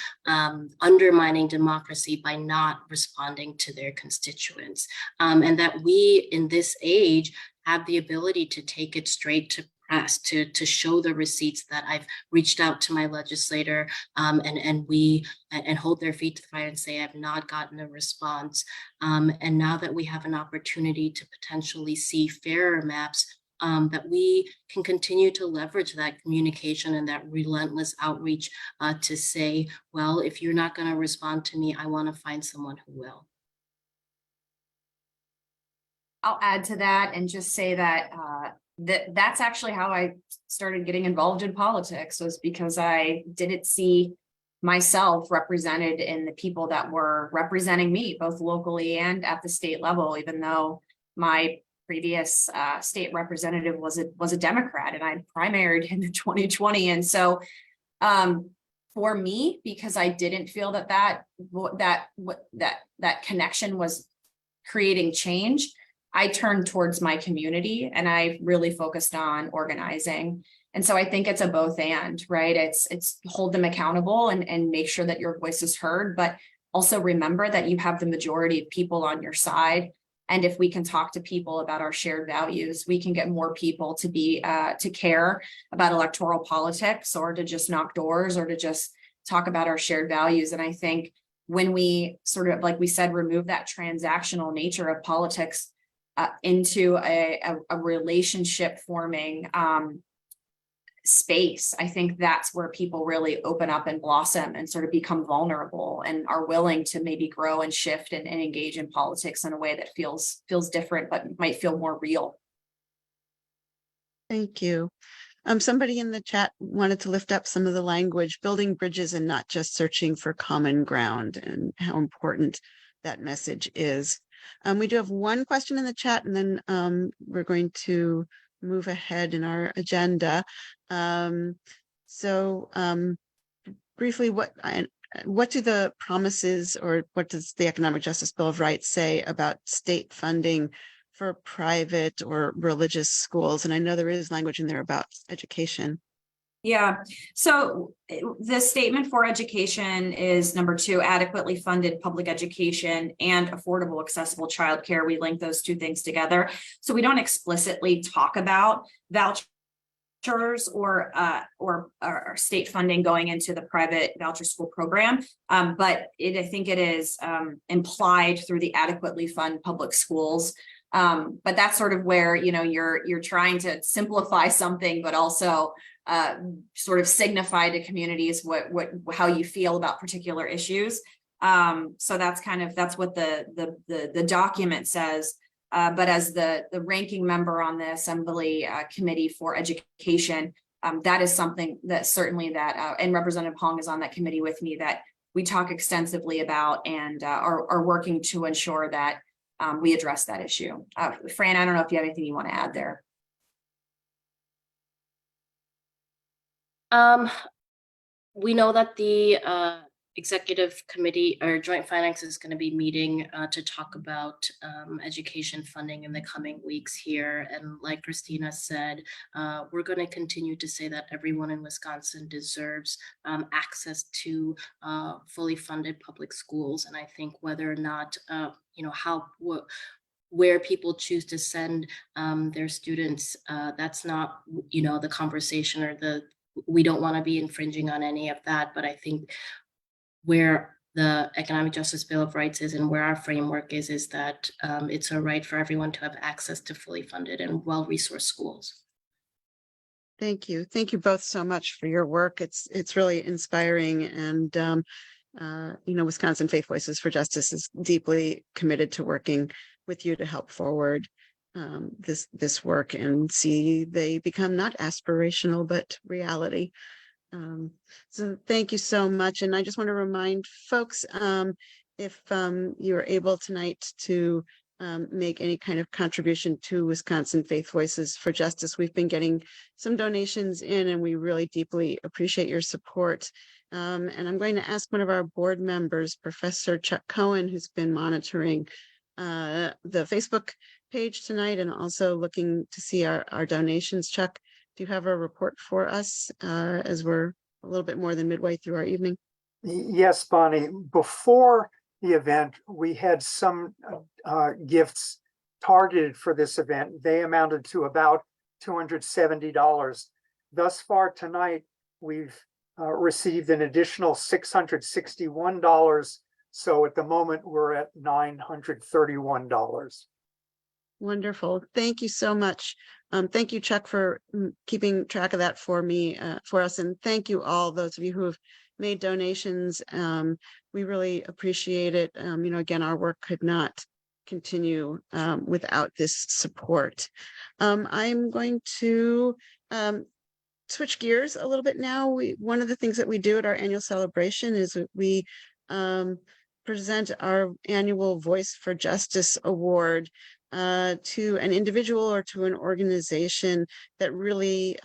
undermining democracy by not responding to their constituents, and that we in this age have the ability to take it straight to press, to show the receipts that I've reached out to my legislator, and hold their feet to the fire and say I've not gotten a response. And now that we have an opportunity to potentially see fairer maps, that we can continue to leverage that communication and that relentless outreach to say, well, if you're not going to respond to me, I want to find someone who will. I'll add to that and just say that that's actually how I started getting involved in politics, was because I didn't see myself represented in the people that were representing me, both locally and at the state level, even though my previous state representative was a Democrat, and I primaried him in 2020. And so for me, because I didn't feel that connection was creating change, I turned towards my community and I really focused on organizing. And so I think it's a both and, right? It's hold them accountable and make sure that your voice is heard, but also remember that you have the majority of people on your side. And if we can talk to people about our shared values, we can get more people to be to care about electoral politics, or to just knock doors, or to just talk about our shared values. And I think when we sort of, like we said, remove that transactional nature of politics into a relationship forming space, I think that's where people really open up and blossom and sort of become vulnerable and are willing to maybe grow and shift and engage in politics in a way that feels different, but might feel more real. Thank you. Somebody in the chat wanted to lift up some of the language, building bridges and not just searching for common ground, and how important that message is. We do have one question in the chat, and then we're going to move ahead in our agenda. Briefly, what do the promises, or what does the Economic Justice Bill of Rights say about state funding for private or religious schools? And I know there is language in there about education. Yeah, so the statement for education is number 2, adequately funded public education and affordable, accessible childcare. We link those two things together. So we don't explicitly talk about vouchers or state funding going into the private voucher school program, but I think it is implied through the adequately fund public schools. But that's sort of where, you know, you're trying to simplify something, but also sort of signify to communities how you feel about particular issues. So that's what the document says. But as the ranking member on the Assembly Committee for Education, that is something that certainly and Representative Hong is on that committee with me, that we talk extensively about and are working to ensure that we address that issue. Fran, I don't know if you have anything you want to add there. We know that the executive committee or joint finance is going to be meeting to talk about education funding in the coming weeks here. And like Christina said, we're going to continue to say that everyone in Wisconsin deserves access to fully funded public schools. And I think whether or not, where people choose to send their students, that's not, the conversation, or we don't want to be infringing on any of that. But I think where the Economic Justice Bill of Rights is and where our framework is that it's a right for everyone to have access to fully funded and well-resourced schools. Thank you. Thank you both so much for your work. It's really inspiring, and Wisconsin Faith Voices for Justice is deeply committed to working with you to help forward this work and see they become not aspirational but reality. So thank you so much. And I just want to remind folks, if you're able tonight to make any kind of contribution to Wisconsin Faith Voices for Justice, we've been getting some donations in, and we really deeply appreciate your support. And I'm going to ask one of our board members, Professor Chuck Cohen, who's been monitoring the Facebook page tonight and also looking to see our donations. Chuck, do you have a report for us as we're a little bit more than midway through our evening? Yes, Bonnie. Before the event, we had some gifts targeted for this event. They amounted to about $270. Thus far tonight, we've received an additional $661. So at the moment, we're at $931. Wonderful. Thank you so much. Thank you, Chuck, for keeping track of that for me, for us. And thank you all, those of you who have made donations. We really appreciate it. Again, our work could not continue without this support. I'm going to switch gears a little bit now. One of the things that we do at our annual celebration is we present our annual Voice for Justice Award to an individual or to an organization that really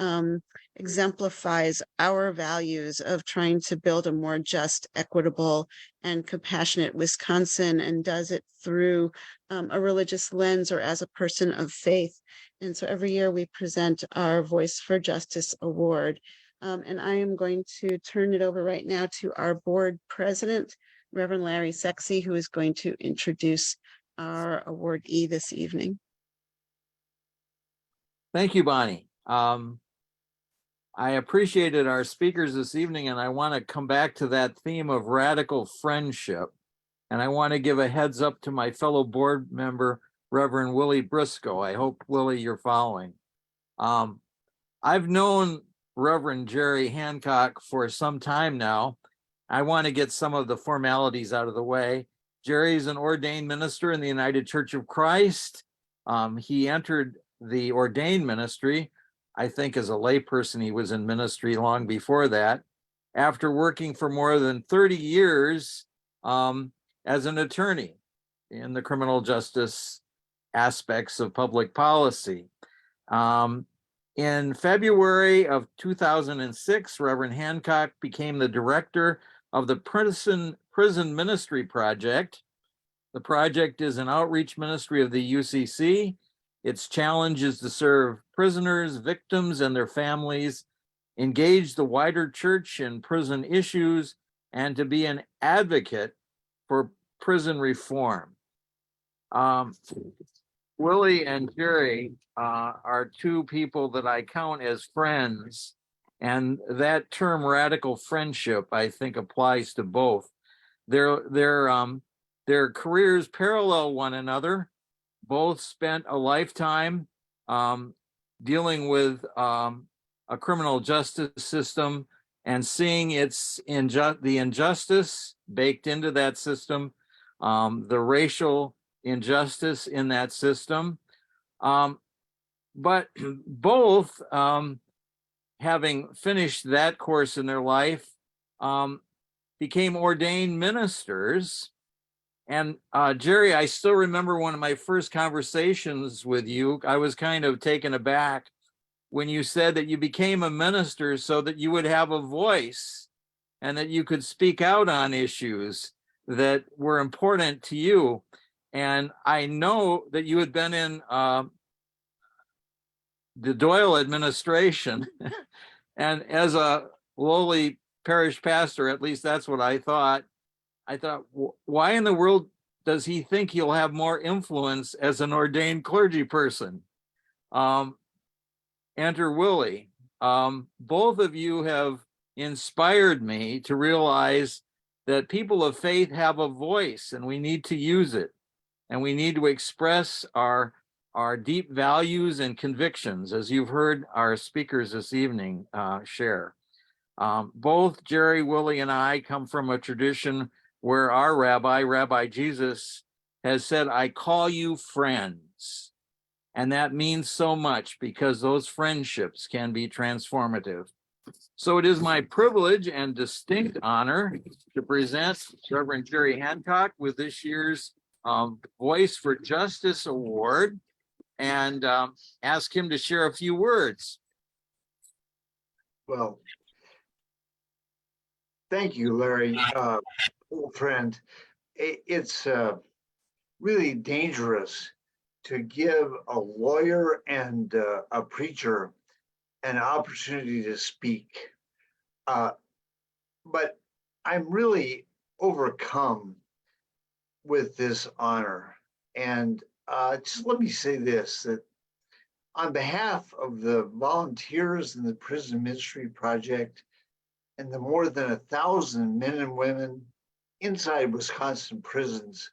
exemplifies our values of trying to build a more just, equitable, and compassionate Wisconsin, and does it through a religious lens or as a person of faith. And so every year we present our Voice for Justice Award. And I am going to turn it over right now to our board president, Reverend Larry Sexy, who is going to introduce our awardee this evening. Thank you, Bonnie. I appreciated our speakers this evening, and I want to come back to that theme of radical friendship. And I want to give a heads up to my fellow board member, Reverend Willie Briscoe. I hope, Willie, you're following. I've known Reverend Jerry Hancock for some time now. I want to get some of the formalities out of the way. Jerry's an ordained minister in the United Church of Christ. He entered the ordained ministry, I think as a layperson. He was in ministry long before that, after working for more than 30 years as an attorney in the criminal justice aspects of public policy. In February of 2006, Reverend Hancock became the director of the Prison Ministry Project. The project is an outreach ministry of the UCC. Its challenge is to serve prisoners, victims, and their families, engage the wider church in prison issues, and to be an advocate for prison reform. Willie and Jerry are two people that I count as friends, and that term radical friendship, I think, applies to both. Their careers parallel one another. Both spent a lifetime dealing with a criminal justice system and seeing the injustice baked into that system, the racial injustice in that system. But both, having finished that course in their life, became ordained ministers. And Jerry, I still remember one of my first conversations with you. I was kind of taken aback when you said that you became a minister so that you would have a voice and that you could speak out on issues that were important to you. And I know that you had been in the Doyle administration. And as a lowly parish pastor, at least that's what I thought. I thought, why in the world does he think he'll have more influence as an ordained clergy person? Enter Willie. Both of you have inspired me to realize that people of faith have a voice and we need to use it. And we need to express our deep values and convictions, as you've heard our speakers this evening share. Both Jerry, Willie, and I come from a tradition where our rabbi, Rabbi Jesus, has said, "I call you friends." And that means so much because those friendships can be transformative. So it is my privilege and distinct honor to present Reverend Jerry Hancock with this year's Voice for Justice Award and ask him to share a few words. Well, thank you, Larry, old friend. It's really dangerous to give a lawyer and a preacher an opportunity to speak. But I'm really overcome with this honor. And just let me say this, that on behalf of the volunteers in the Prison Ministry Project and the more than 1,000 men and women inside Wisconsin prisons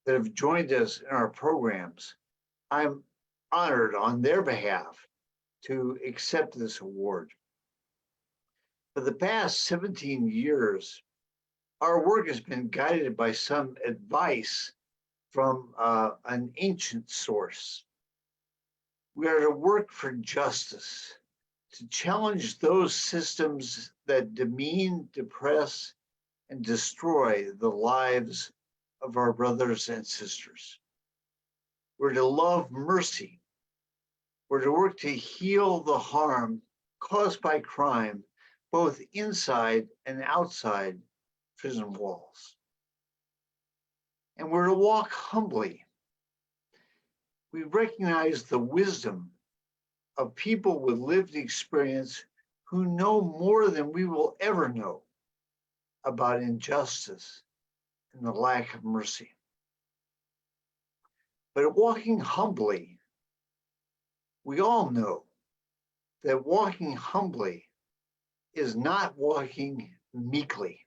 that have joined us in our programs, I'm honored on their behalf to accept this award. For the past 17 years, our work has been guided by some advice from an ancient source. We are to work for justice, to challenge those systems that demean, depress, and destroy the lives of our brothers and sisters. We're to love mercy. We're to work to heal the harm caused by crime, both inside and outside prison walls. And we're to walk humbly. We recognize the wisdom of people with lived experience who know more than we will ever know about injustice and the lack of mercy. But walking humbly, we all know that walking humbly is not walking meekly.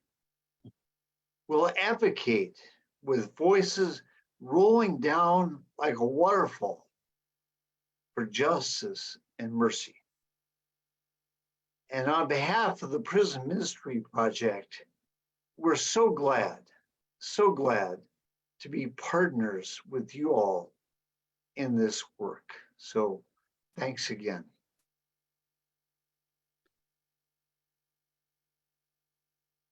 We'll advocate with voices rolling down like a waterfall for justice and mercy. And on behalf of the Prison Ministry Project, we're so glad to be partners with you all in this work. So thanks again.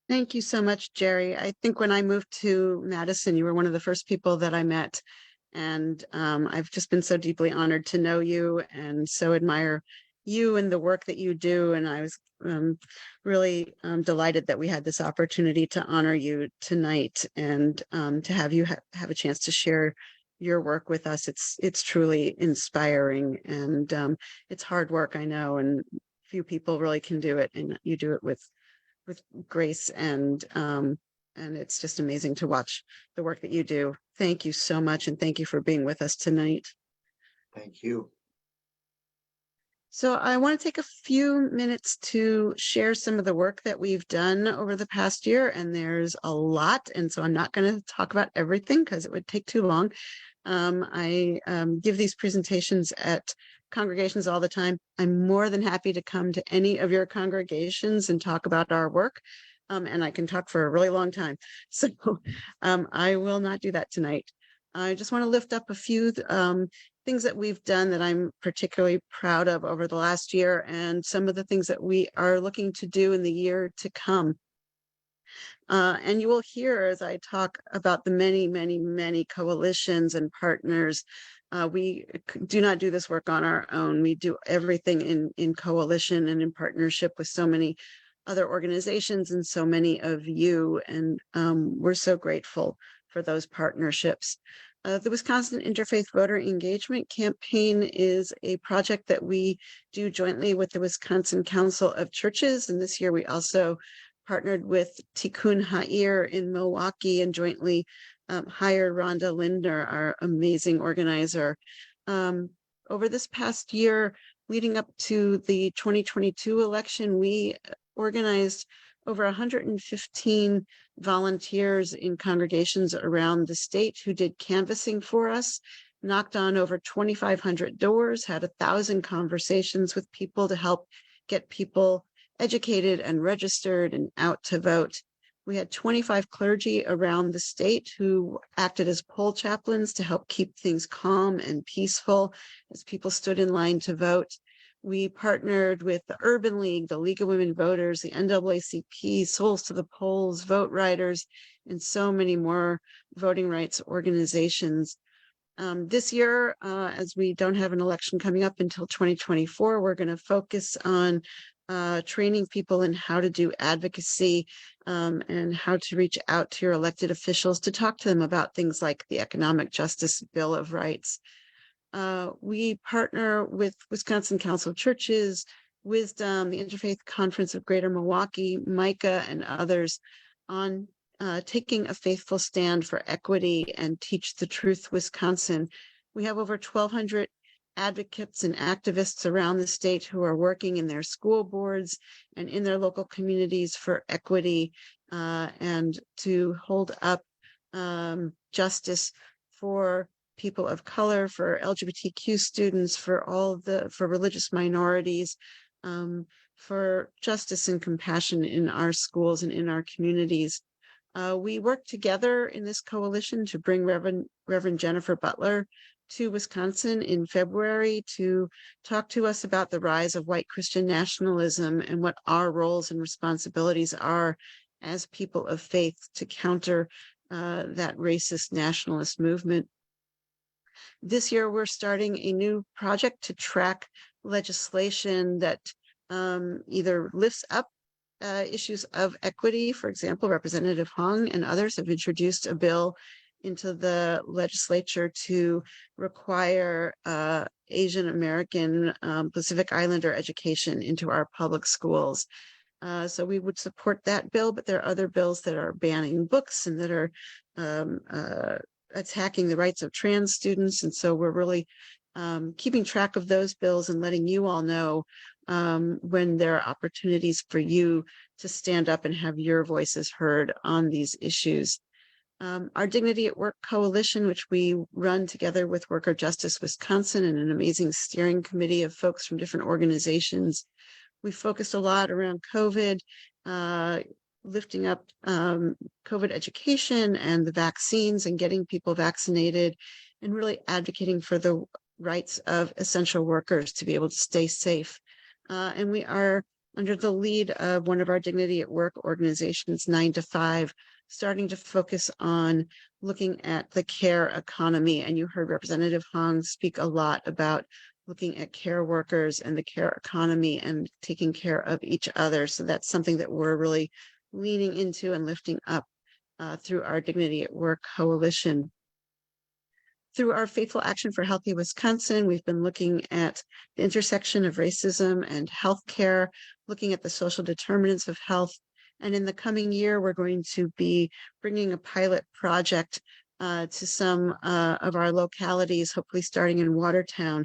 Thank you so much, Jerry. I think when I moved to Madison, you were one of the first people that I met. And I've just been so deeply honored to know you and so admire you and the work that you do. And I was really delighted that we had this opportunity to honor you tonight and to have you have a chance to share your work with us. It's truly inspiring, and it's hard work, I know, and few people really can do it, and you do it with grace, and it's just amazing to watch the work that you do. Thank you so much, and thank you for being with us tonight. Thank you. So I want to take a few minutes to share some of the work that we've done over the past year, and there's a lot, and so I'm not going to talk about everything because it would take too long. I give these presentations at congregations all the time. I'm more than happy to come to any of your congregations and talk about our work, and I can talk for a really long time. So I will not do that tonight. I just want to lift up a few things that we've done that I'm particularly proud of over the last year, and some of the things that we are looking to do in the year to come. And you will hear as I talk about the many, many, many coalitions and partners. We do not do this work on our own. We do everything in coalition and in partnership with so many other organizations and so many of you. And we're so grateful for those partnerships. The Wisconsin Interfaith Voter Engagement Campaign is a project that we do jointly with the Wisconsin Council of Churches. And this year we also partnered with Tikkun Ha'ir in Milwaukee and jointly hired Rhonda Lindner, our amazing organizer. Over this past year, leading up to the 2022 election, we organized over 115 volunteers in congregations around the state who did canvassing for us, knocked on over 2,500 doors, had 1,000 conversations with people to help get people educated and registered and out to vote. We had 25 clergy around the state who acted as poll chaplains to help keep things calm and peaceful as people stood in line to vote. We partnered with the Urban League, the League of Women Voters, the NAACP, Souls to the Polls, Vote Riders, and so many more voting rights organizations. This year, as we don't have an election coming up until 2024, we're going to focus on training people in how to do advocacy and how to reach out to your elected officials to talk to them about things like the Economic Justice Bill of Rights. We partner with Wisconsin Council of Churches, Wisdom, the Interfaith Conference of Greater Milwaukee, Micah, and others on taking a faithful stand for equity and Teach the Truth Wisconsin. We have over 1,200 advocates and activists around the state who are working in their school boards and in their local communities for equity and to hold up justice for people of color, for LGBTQ students, for religious minorities, for justice and compassion in our schools and in our communities. We worked together in this coalition to bring Reverend Jennifer Butler to Wisconsin in February to talk to us about the rise of white Christian nationalism and what our roles and responsibilities are as people of faith to counter that racist nationalist movement. This year, we're starting a new project to track legislation that either lifts up issues of equity. For example, Representative Hong and others have introduced a bill into the legislature to require Asian American Pacific Islander education into our public schools. So we would support that bill, but there are other bills that are banning books and that are attacking the rights of trans students. And so we're really keeping track of those bills and letting you all know when there are opportunities for you to stand up and have your voices heard on these issues. Our Dignity at Work Coalition, which we run together with Worker Justice Wisconsin and an amazing steering committee of folks from different organizations. We focused a lot around COVID, lifting up COVID education and the vaccines and getting people vaccinated and really advocating for the rights of essential workers to be able to stay safe. And we are under the lead of one of our Dignity at Work organizations, 9 to 5, starting to focus on looking at the care economy. And you heard Representative Hong speak a lot about looking at care workers and the care economy and taking care of each other. So that's something that we're really leaning into and lifting up through our Dignity at Work coalition. Through our Faithful Action for Healthy Wisconsin, we've been looking at the intersection of racism and healthcare, looking at the social determinants of health. And in the coming year, we're going to be bringing a pilot project to some of our localities, hopefully starting in Watertown,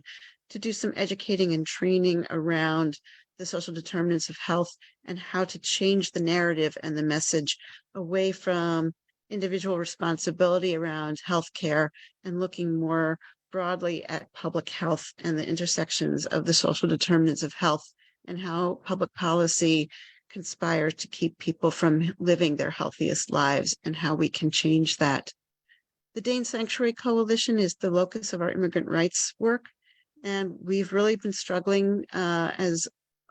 to do some educating and training around the social determinants of health and how to change the narrative and the message away from individual responsibility around healthcare and looking more broadly at public health and the intersections of the social determinants of health and how public policy conspires to keep people from living their healthiest lives and how we can change that. The Dane Sanctuary Coalition is the locus of our immigrant rights work, and we've really been struggling as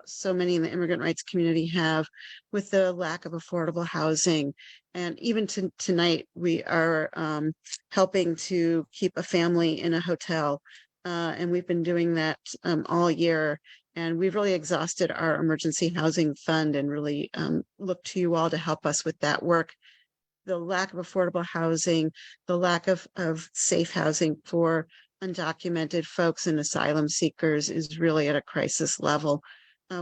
so many in the immigrant rights community have with the lack of affordable housing. And even tonight, we are helping to keep a family in a hotel. And we've been doing that all year. And we've really exhausted our emergency housing fund and really look to you all to help us with that work. The lack of affordable housing, the lack of safe housing for undocumented folks and asylum seekers is really at a crisis level.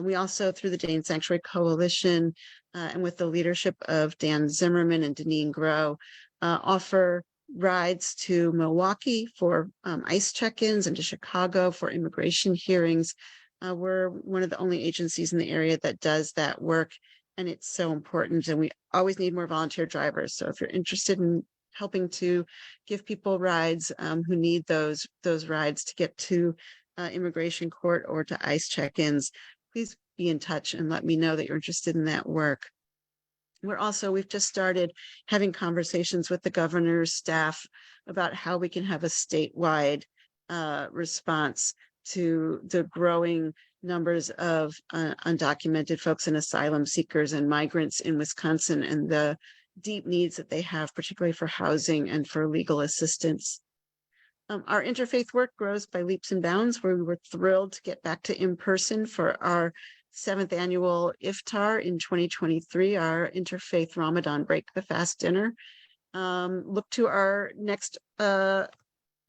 We also, through the Dane Sanctuary Coalition and with the leadership of Dan Zimmerman and Deneen Grow, offer rides to Milwaukee for ICE check-ins and to Chicago for immigration hearings. We're one of the only agencies in the area that does that work. and it's so important. And we always need more volunteer drivers. So if you're interested in helping to give people rides who need those rides to get to immigration court or to ICE check-ins, please be in touch and let me know that you're interested in that work. We've just started having conversations with the governor's staff about how we can have a statewide response to the growing numbers of undocumented folks and asylum seekers and migrants in Wisconsin, and the deep needs that they have, particularly for housing and for legal assistance. Our interfaith work grows by leaps and bounds, where we were thrilled to get back to in-person for our 7th annual Iftar in 2023, our interfaith Ramadan break the fast dinner. Look to our next Iftar.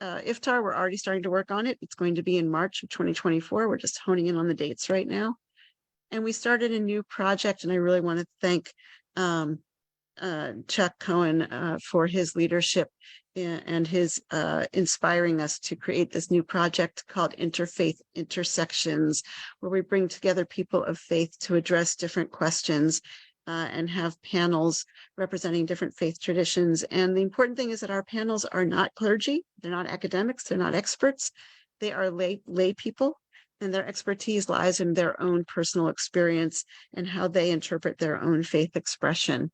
We're already starting to work on it. It's going to be in March of 2024. We're just honing in on the dates right now. And we started a new project, and I really want to thank Chuck Cohen for his leadership and his inspiring us to create this new project called Interfaith Intersections, where we bring together people of faith to address different questions and have panels representing different faith traditions. And the important thing is that our panels are not clergy, they're not academics, they're not experts, they are lay people, and their expertise lies in their own personal experience and how they interpret their own faith expression.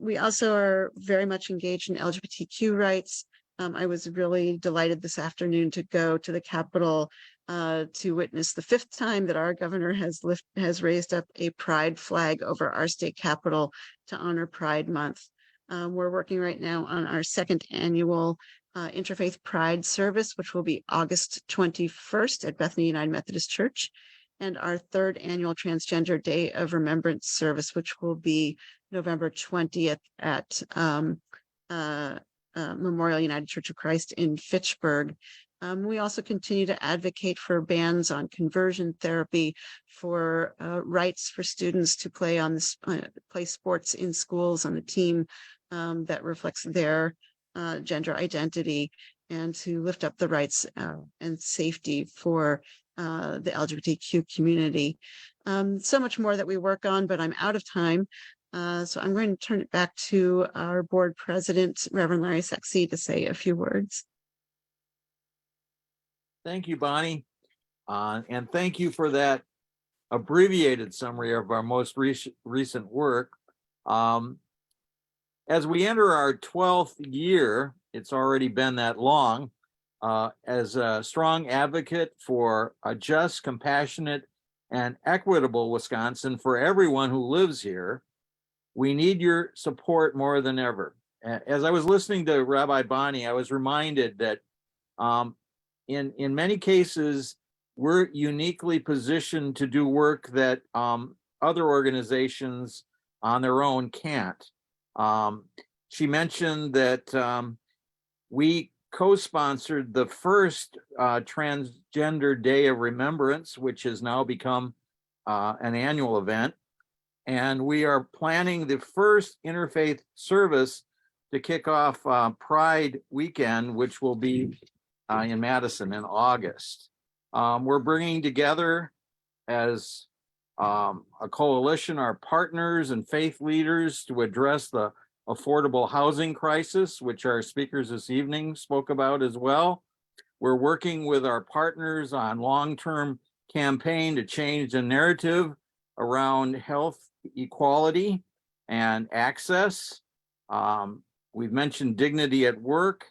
We also are very much engaged in LGBTQ rights. I was really delighted this afternoon to go to the Capitol to witness the 5th time that our governor has raised up a pride flag over our state capitol to honor Pride Month. We're working right now on our 2nd annual Interfaith Pride service, which will be August 21st at Bethany United Methodist Church, and our 3rd annual Transgender Day of Remembrance service, which will be November 20th at Memorial United Church of Christ in Fitchburg. We also continue to advocate for bans on conversion therapy, for rights for students to play sports in schools on a team that reflects their gender identity, and to lift up the rights and safety for the LGBTQ community. So much more that we work on, but I'm out of time. So I'm going to turn it back to our board president, Reverend Larry Sexy, to say a few words. Thank you, Bonnie. And thank you for that abbreviated summary of our most recent work. As we enter our 12th year, it's already been that long, as a strong advocate for a just, compassionate, and equitable Wisconsin for everyone who lives here, we need your support more than ever. As I was listening to Rabbi Bonnie, I was reminded that in many cases, we're uniquely positioned to do work that other organizations on their own can't. She mentioned that we co-sponsored the first Transgender Day of Remembrance, which has now become an annual event. And we are planning the first interfaith service to kick off Pride Weekend, which will be in Madison in August. We're bringing together as a coalition our partners and faith leaders to address the affordable housing crisis, which our speakers this evening spoke about as well. We're working with our partners on long-term campaign to change the narrative around health equality and access. We've mentioned dignity at work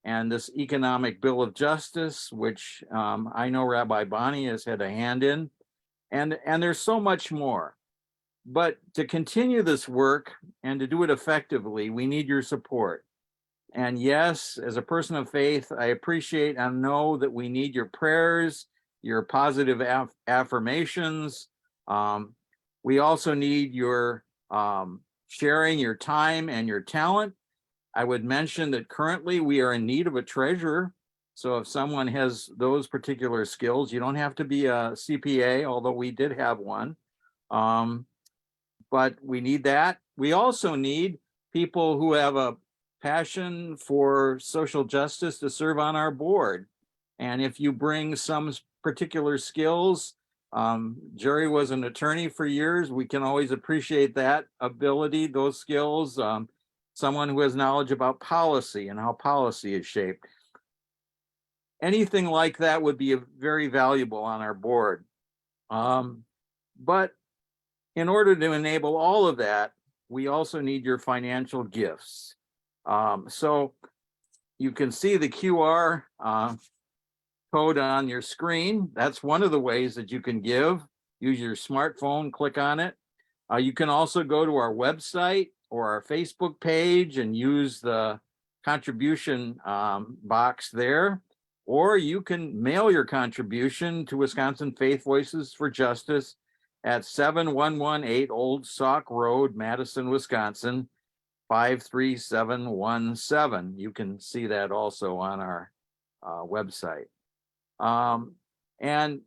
and this economic bill of justice, which I know Rabbi Bonnie has had a hand in, and there's so much more. But to continue this work and to do it effectively, we need your support. And yes, as a person of faith, I appreciate and know that we need your prayers, your positive affirmations. We also need your sharing your time and your talent. I would mention that currently we are in need of a treasurer. So if someone has those particular skills, you don't have to be a CPA, although we did have one. But we need that. We also need people who have a passion for social justice to serve on our board. And if you bring some particular skills, Jerry was an attorney for years. We can always appreciate that ability, those skills. Someone who has knowledge about policy and how policy is shaped. Anything like that would be very valuable on our board. But in order to enable all of that, we also need your financial gifts. So you can see the QR code on your screen. That's one of the ways that you can give. Use your smartphone, click on it. You can also go to our website or our Facebook page and use the contribution box there. Or you can mail your contribution to Wisconsin Faith Voices for Justice at 7118 Old Sauk Road, Madison, Wisconsin, 53717. You can see that also on our website. And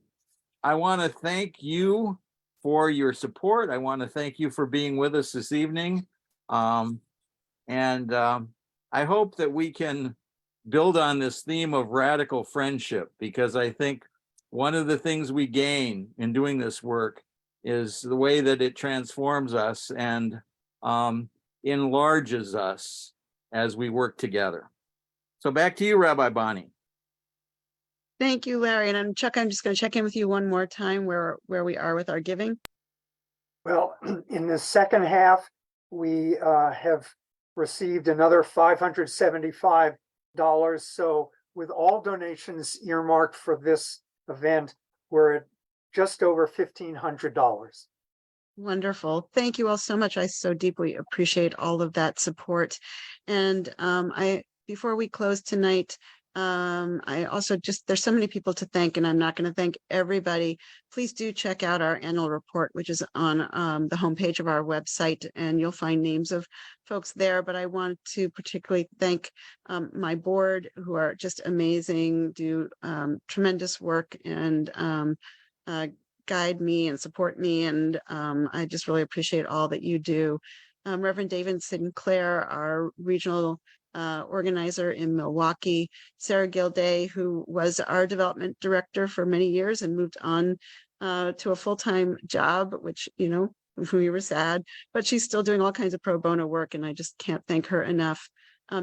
I want to thank you for your support. I want to thank you for being with us this evening. I hope that we can build on this theme of radical friendship, because I think one of the things we gain in doing this work is the way that it transforms us and enlarges us as we work together. So back to you, Rabbi Bonnie. Thank you, Larry. And Chuck, I'm just going to check in with you one more time where we are with our giving. Well, in the second half, we have received another $575. So with all donations earmarked for this event, we're at just over $1,500. Wonderful. Thank you all so much. I so deeply appreciate all of that support. And before we close tonight, I also there's so many people to thank, and I'm not going to thank everybody. Please do check out our annual report, which is on the homepage of our website, and you'll find names of folks there. But I want to particularly thank my board, who are just amazing, do tremendous work, and guide me and support me. And I just really appreciate all that you do. Reverend David Sinclair, our regional organizer in Milwaukee, Sarah Gilday, who was our development director for many years and moved on to a full-time job, which, we were sad, but she's still doing all kinds of pro bono work, and I just can't thank her enough.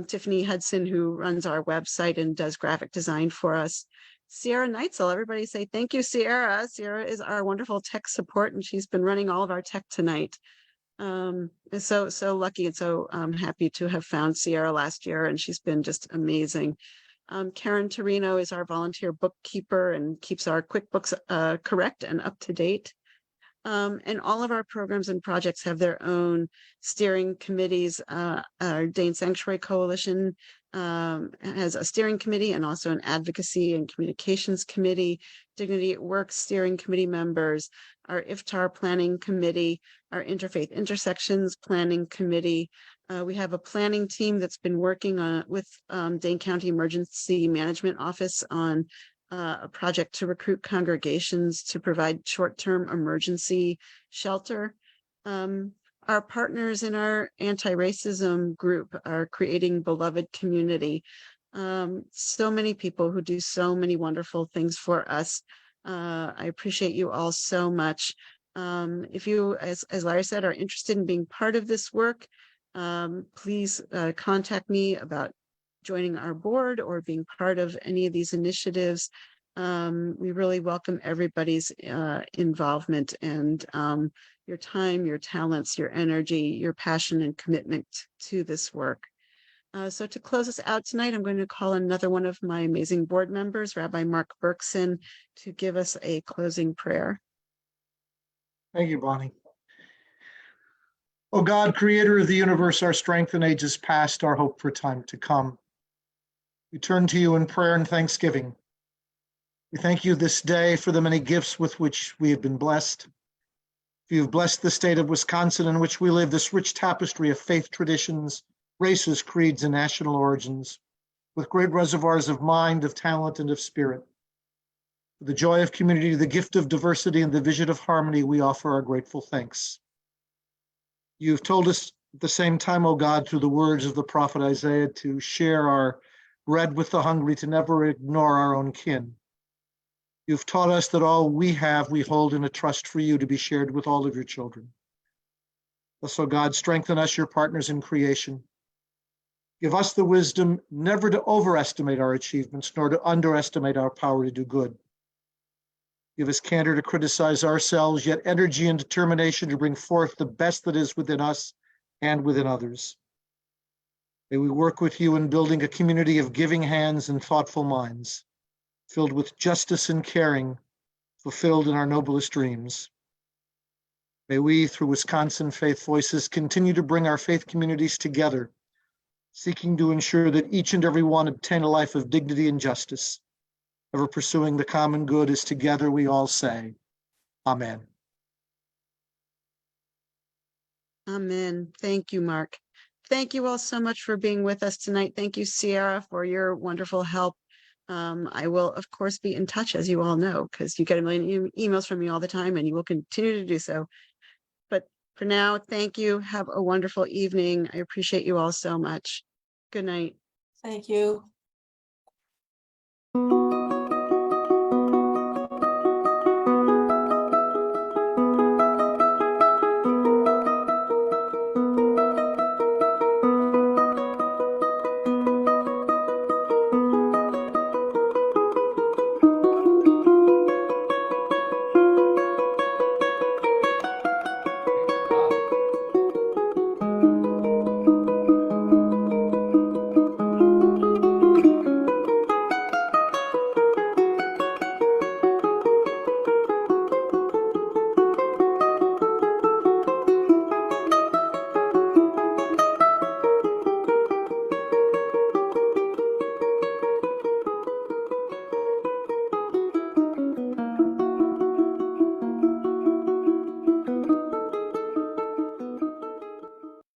Tiffany Hudson, who runs our website and does graphic design for us. Sierra Neitzel, everybody say thank you, Sierra. Sierra is our wonderful tech support, and she's been running all of our tech tonight. So lucky and so happy to have found Sierra last year, and she's been just amazing. Karen Torino is our volunteer bookkeeper and keeps our QuickBooks correct and up to date. And all of our programs and projects have their own steering committees. Our Dane Sanctuary Coalition has a steering committee and also an advocacy and communications committee. Dignity at Work steering committee members, our IFTAR planning committee, our Interfaith Intersections planning committee. We have a planning team that's been working with Dane County Emergency Management Office on a project to recruit congregations to provide short-term emergency shelter. Our partners in our anti-racism group are creating beloved community. So many people who do so many wonderful things for us. I appreciate you all so much. If you, as Larry said, are interested in being part of this work, please contact me about joining our board or being part of any of these initiatives. We really welcome everybody's involvement and your time, your talents, your energy, your passion and commitment to this work. So to close us out tonight, I'm going to call another one of my amazing board members, Rabbi Mark Berkson, to give us a closing prayer. Thank you, Bonnie. Oh God, creator of the universe, our strength in ages past, our hope for time to come. We turn to you in prayer and thanksgiving. We thank you this day for the many gifts with which we have been blessed. You've blessed the state of Wisconsin in which we live, this rich tapestry of faith traditions, races, creeds, and national origins, with great reservoirs of mind, of talent, and of spirit. For the joy of community, the gift of diversity, and the vision of harmony, we offer our grateful thanks. You've told us at the same time, O God, through the words of the prophet Isaiah, to share our bread with the hungry, to never ignore our own kin. You've taught us that all we have, we hold in a trust for you to be shared with all of your children. Thus, O God, strengthen us, your partners in creation. Give us the wisdom never to overestimate our achievements, nor to underestimate our power to do good. Give us candor to criticize ourselves, yet energy and determination to bring forth the best that is within us and within others. May we work with you in building a community of giving hands and thoughtful minds, filled with justice and caring, fulfilled in our noblest dreams. May we, through Wisconsin Faith Voices, continue to bring our faith communities together, seeking to ensure that each and every one obtain a life of dignity and justice, ever pursuing the common good as together we all say, Amen. Amen. Thank you, Mark. Thank you all so much for being with us tonight. Thank you, Sierra, for your wonderful help. I will, of course, be in touch, as you all know, because you get a million emails from me all the time, and you will continue to do so. But for now, thank you. Have a wonderful evening. I appreciate you all so much. Good night. Thank you.